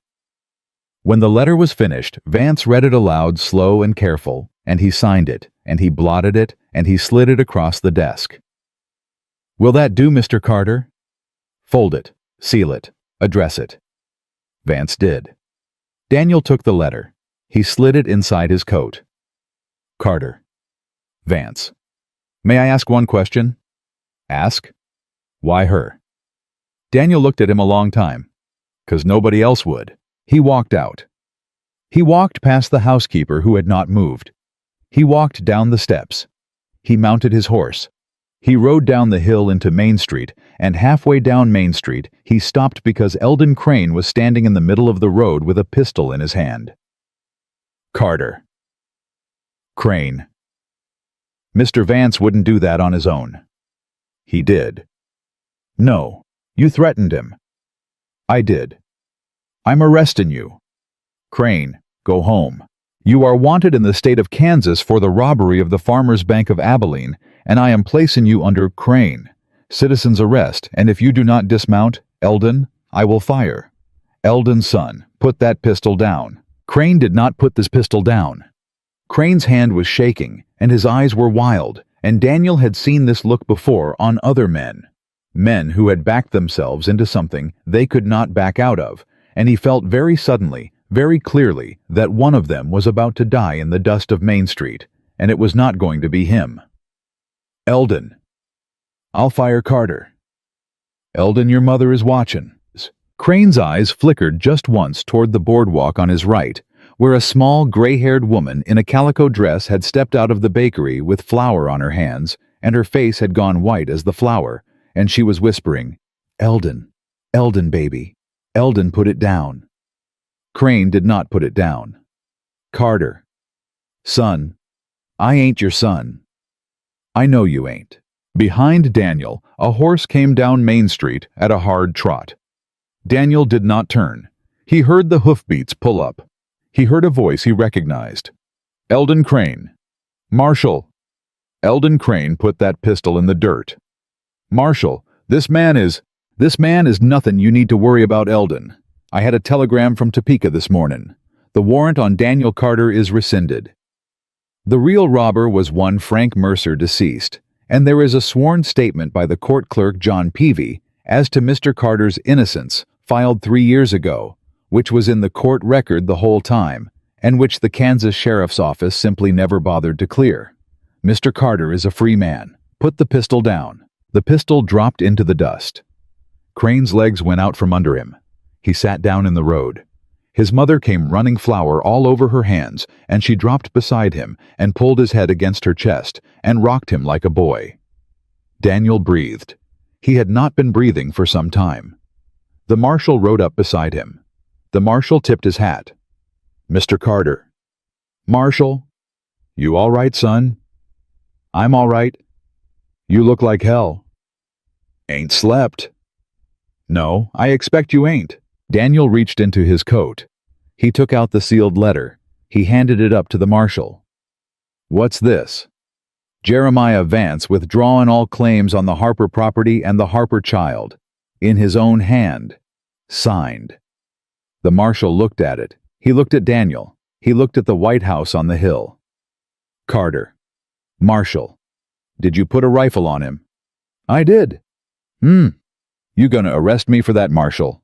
When the letter was finished, Vance read it aloud, slow and careful, and he signed it, and he blotted it, and he slid it across the desk. Will that do, Mr. Carter? Fold it, seal it, address it. Vance did. Daniel took the letter. He slid it inside his coat. Carter. Vance. May I ask one question? Ask. Why her? Daniel looked at him a long time. 'Cause nobody else would. He walked out. He walked past the housekeeper who had not moved. He walked down the steps. He mounted his horse. He rode down the hill into Main Street, and halfway down Main Street, he stopped because Eldon Crane was standing in the middle of the road with a pistol in his hand. Carter. Crane. Mr. Vance wouldn't do that on his own. He did. No, you threatened him. I did. I'm arresting you. Crane, go home. You are wanted in the state of Kansas for the robbery of the Farmers Bank of Abilene, and I am placing you under Crane. Citizen's arrest, and if you do not dismount, Eldon, I will fire. Eldon's son, put that pistol down. Crane did not put this pistol down. Crane's hand was shaking, and his eyes were wild, and Daniel had seen this look before on other men. Men who had backed themselves into something they could not back out of, and he felt very suddenly, very clearly, that one of them was about to die in the dust of Main Street, and it was not going to be him. Eldon. I'll fire Carter. Eldon, your mother is watching. Crane's eyes flickered just once toward the boardwalk on his right, where a small, gray-haired woman in a calico dress had stepped out of the bakery with flour on her hands, and her face had gone white as the flour, and she was whispering, Eldon, Eldon, baby. Eldon, put it down. Crane did not put it down. Carter. Son, I ain't your son. I know you ain't. Behind Daniel, a horse came down Main Street at a hard trot. Daniel did not turn. He heard the hoofbeats pull up. He heard a voice he recognized. Eldon Crane. Marshal. Eldon Crane put that pistol in the dirt. Marshal, this man is nothing you need to worry about, Eldon. I had a telegram from Topeka this morning. The warrant on Daniel Carter is rescinded. The real robber was one Frank Mercer, deceased, and there is a sworn statement by the court clerk John Peavy as to Mr. Carter's innocence filed 3 years ago, which was in the court record the whole time, and which the Kansas Sheriff's Office simply never bothered to clear. Mr. Carter is a free man. Put the pistol down. The pistol dropped into the dust. Crane's legs went out from under him. He sat down in the road. His mother came running flour all over her hands, and she dropped beside him and pulled his head against her chest and rocked him like a boy. Daniel breathed. He had not been breathing for some time. The marshal rode up beside him. The marshal tipped his hat. Mr. Carter. Marshal. You all right, son? I'm all right. You look like hell. Ain't slept. No, I expect you ain't. Daniel reached into his coat. He took out the sealed letter. He handed it up to the marshal. What's this? Jeremiah Vance withdrawing all claims on the Harper property and the Harper child. In his own hand. Signed. The marshal looked at it. He looked at Daniel. He looked at the White House on the hill. Carter. Marshal. Did you put a rifle on him? I did. You gonna arrest me for that, Marshal?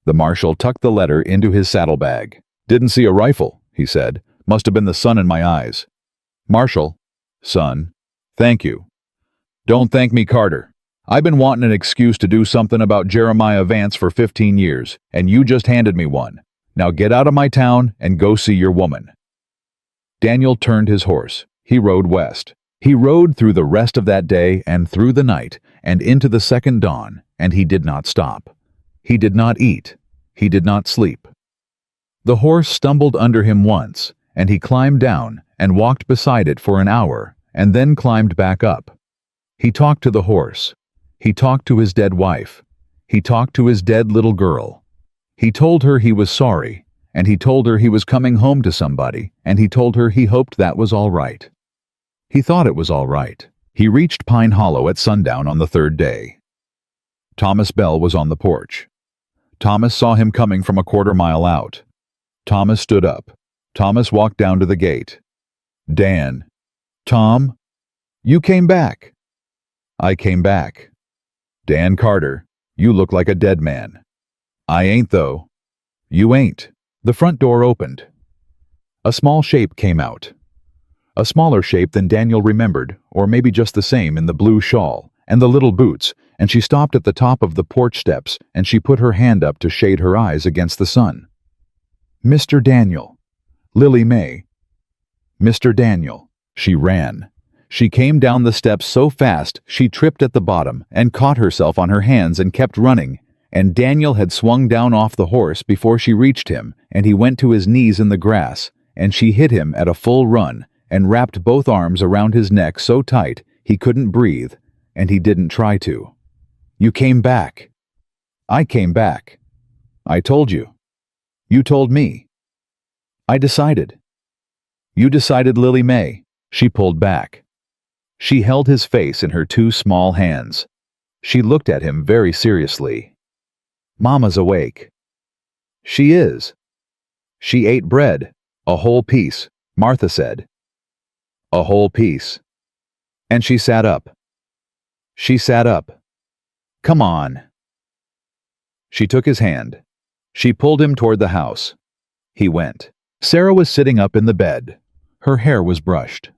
The marshal tucked the letter into his saddlebag. Didn't see a rifle, he said. Must have been the sun in my eyes. Marshal. Son. Thank you. Don't thank me, Carter. I've been wanting an excuse to do something about Jeremiah Vance for 15 years, and you just handed me one. Now get out of my town and go see your woman." Daniel turned his horse. He rode west. He rode through the rest of that day and through the night and into the second dawn, and he did not stop. He did not eat. He did not sleep. The horse stumbled under him once, and he climbed down and walked beside it for an hour, and then climbed back up. He talked to the horse. He talked to his dead wife. He talked to his dead little girl. He told her he was sorry, and he told her he was coming home to somebody, and he told her he hoped that was all right. He thought it was all right. He reached Pine Hollow at sundown on the third day. Thomas Bell was on the porch. Thomas saw him coming from a quarter-mile out. Thomas stood up. Thomas walked down to the gate. "Dan." "Tom?" "You came back." "I came back." "Dan Carter, you look like a dead man." "I ain't, though." "You ain't." The front door opened. A small shape came out. A smaller shape than Daniel remembered, or maybe just the same, in the blue shawl and the little boots, and she stopped at the top of the porch steps, and she put her hand up to shade her eyes against the sun. "Mr. Daniel." "Lily May." "Mr. Daniel." She ran. She came down the steps so fast she tripped at the bottom and caught herself on her hands and kept running, and Daniel had swung down off the horse before she reached him, and he went to his knees in the grass, and she hit him at a full run and wrapped both arms around his neck so tight he couldn't breathe, and he didn't try to. "You came back." "I came back." "I told you." "You told me." "I decided." "You decided, Lily May." She pulled back. She held his face in her two small hands. She looked at him very seriously. "Mama's awake." "She is." "She ate bread, a whole piece," Martha said. "A whole piece." "And she sat up." "She sat up." "Come on." She took his hand. She pulled him toward the house. He went. Sarah was sitting up in the bed. Her hair was brushed.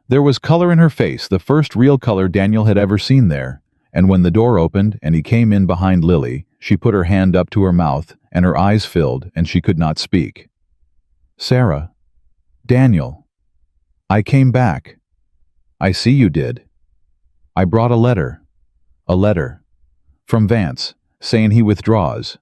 There was color in her face, the first real color Daniel had ever seen there, and when the door opened and he came in behind Lily, she put her hand up to her mouth and her eyes filled and she could not speak. "Sarah." "Daniel." "I came back." "I see you did." "I brought a letter." "A letter." "From Vance, saying he withdraws."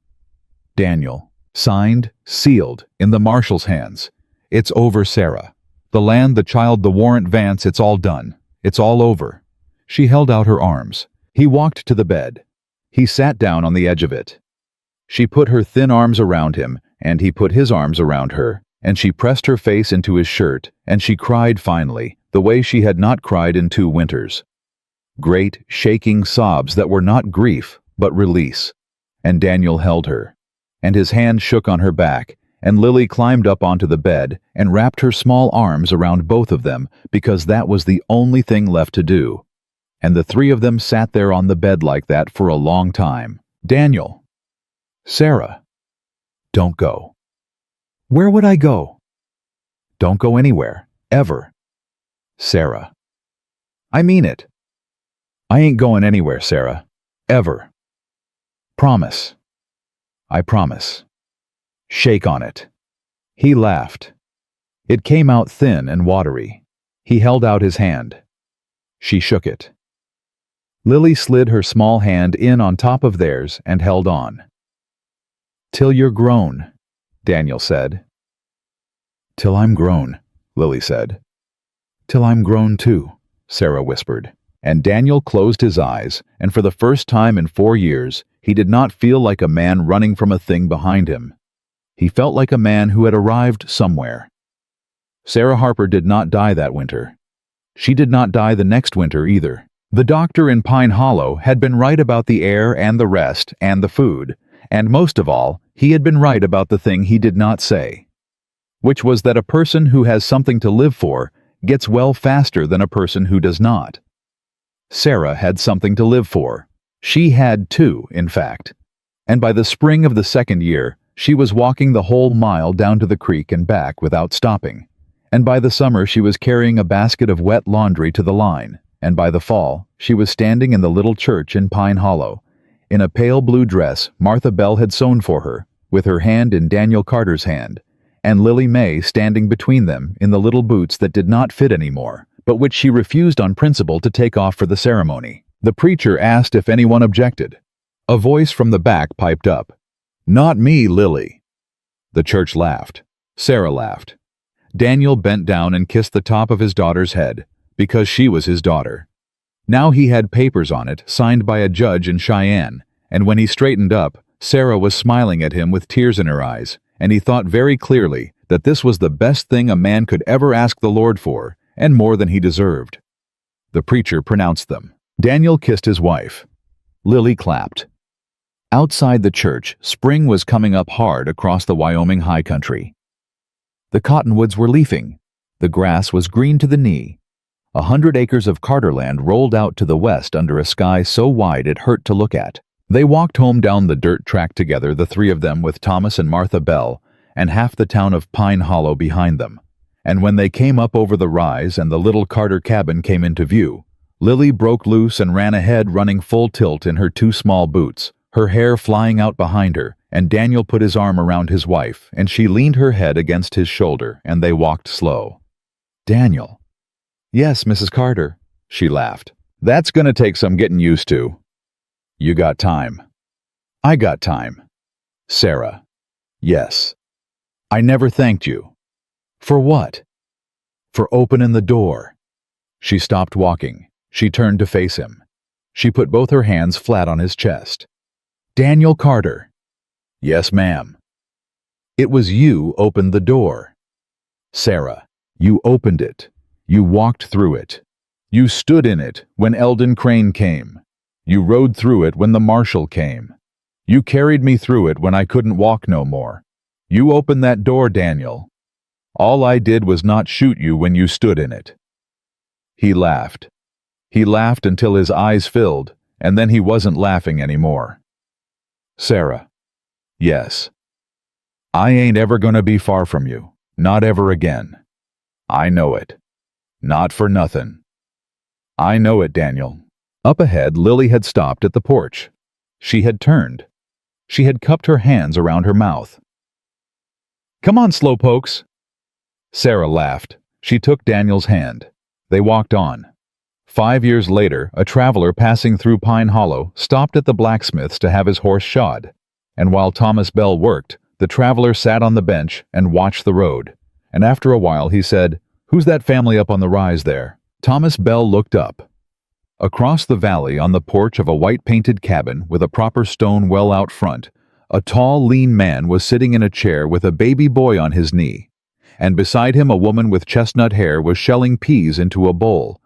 "Daniel." "Signed, sealed, in the marshal's hands. It's over, Sarah. The land, the child, the warrant, Vance, it's all done. It's all over." She held out her arms. He walked to the bed. He sat down on the edge of it. She put her thin arms around him, and he put his arms around her, and she pressed her face into his shirt, and she cried finally, the way she had not cried in 2 winters. Great, shaking sobs that were not grief, but release. And Daniel held her. And his hand shook on her back, and Lily climbed up onto the bed and wrapped her small arms around both of them because that was the only thing left to do. And the 3 of them sat there on the bed like that for a long time. "Daniel." "Sarah." "Don't go." "Where would I go?" "Don't go anywhere, ever." "Sarah." "I mean it." "I ain't going anywhere, Sarah. Ever." "Promise." "I promise." "Shake on it." He laughed. It came out thin and watery. He held out his hand. She shook it. Lily slid her small hand in on top of theirs and held on. "Till you're grown," Daniel said. "Till I'm grown," Lily said. "Till I'm grown too," Sarah whispered. And Daniel closed his eyes, and for the first time in 4 years, he did not feel like a man running from a thing behind him. He felt like a man who had arrived somewhere. Sarah Harper did not die that winter. She did not die the next winter either. The doctor in Pine Hollow had been right about the air and the rest and the food, and most of all, he had been right about the thing he did not say, which was that a person who has something to live for gets well faster than a person who does not. Sarah had something to live for. She had 2, in fact. And by the spring of the 2nd year, she was walking the whole mile down to the creek and back without stopping. And by the summer she was carrying a basket of wet laundry to the line, and by the fall, she was standing in the little church in Pine Hollow, in a pale blue dress Martha Bell had sewn for her, with her hand in Daniel Carter's hand, and Lily May standing between them in the little boots that did not fit anymore, but which she refused on principle to take off for the ceremony. The preacher asked if anyone objected. A voice from the back piped up, "Not me, Lily." The church laughed. Sarah laughed. Daniel bent down and kissed the top of his daughter's head, because she was his daughter. Now he had papers on it, signed by a judge in Cheyenne, and when he straightened up, Sarah was smiling at him with tears in her eyes, and he thought very clearly that this was the best thing a man could ever ask the Lord for, and more than he deserved. The preacher pronounced them. Daniel kissed his wife. Lily clapped. Outside the church, spring was coming up hard across the Wyoming high country. The cottonwoods were leafing. The grass was green to the knee. 100 acres of Carterland rolled out to the west under a sky so wide it hurt to look at. They walked home down the dirt track together, the three of them, with Thomas and Martha Bell, and half the town of Pine Hollow behind them. And when they came up over the rise and the little Carter cabin came into view, Lily broke loose and ran ahead, running full tilt in her 2 small boots, her hair flying out behind her, and Daniel put his arm around his wife, and she leaned her head against his shoulder, and they walked slow. "Daniel." "Yes, Mrs. Carter," she laughed. "That's gonna take some getting used to." "You got time." "I got time." Sarah. "Yes." "I never thanked you." "For what?" "For opening the door." She stopped walking. She turned to face him. She put both her hands flat on his chest. "Daniel Carter." "Yes, ma'am." "It was you opened the door." Sarah. "You opened it. You walked through it. You stood in it when Eldon Crane came. You rode through it when the marshal came. You carried me through it when I couldn't walk no more. You opened that door, Daniel. All I did was not shoot you when you stood in it." He laughed. He laughed until his eyes filled, and then he wasn't laughing anymore. Sarah. "Yes. I ain't ever gonna be far from you. Not ever again. I know it. Not for nothin'. I know it, Daniel." Up ahead, Lily had stopped at the porch. She had turned. She had cupped her hands around her mouth. "Come on, slowpokes." Sarah laughed. She took Daniel's hand. They walked on. 5 years later, a traveler passing through Pine Hollow stopped at the blacksmith's to have his horse shod, and while Thomas Bell worked, the traveler sat on the bench and watched the road, and after a while he said, "Who's that family up on the rise there?" Thomas Bell looked up. Across the valley, on the porch of a white-painted cabin with a proper stone well out front, a tall, lean man was sitting in a chair with a baby boy on his knee, and beside him a woman with chestnut hair was shelling peas into a bowl,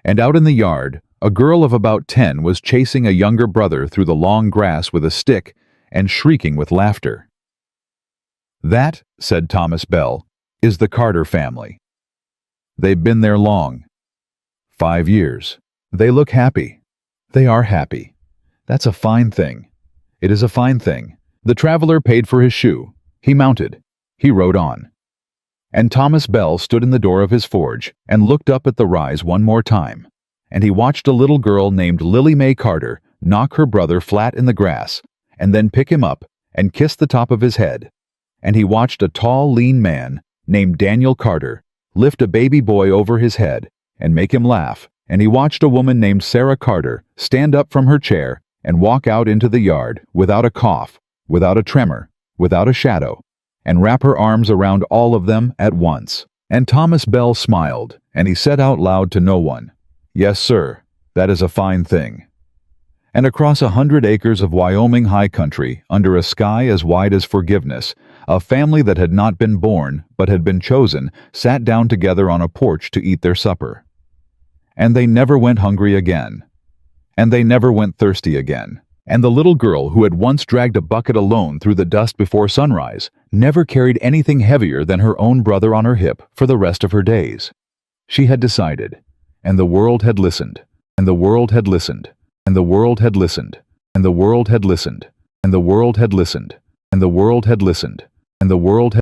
and out in the yard, a girl of about 10 was chasing a younger brother through the long grass with a stick and shrieking with laughter. "That," said Thomas Bell, "is the Carter family. They've been there long. 5 years. They look happy. They are happy. That's a fine thing. It is a fine thing." The traveler paid for his shoe. He mounted. He rode on. And Thomas Bell stood in the door of his forge and looked up at the rise one more time, and he watched a little girl named Lily May Carter knock her brother flat in the grass, and then pick him up and kiss the top of his head, and he watched a tall, lean man named Daniel Carter lift a baby boy over his head and make him laugh, and he watched a woman named Sarah Carter stand up from her chair and walk out into the yard without a cough, without a tremor, without a shadow, and wrap her arms around all of them at once. And Thomas Bell smiled, and he said out loud to no one, "Yes, sir, that is a fine thing." And across 100 acres of Wyoming high country, under a sky as wide as forgiveness, a family that had not been born, but had been chosen, sat down together on a porch to eat their supper. And they never went hungry again. And they never went thirsty again. And the little girl who had once dragged a bucket alone through the dust before sunrise never carried anything heavier than her own brother on her hip for the rest of her days. She had decided, and the world had listened, and the world had listened, and the world had listened, and the world had listened, and the world had listened, and the world had listened, and the world had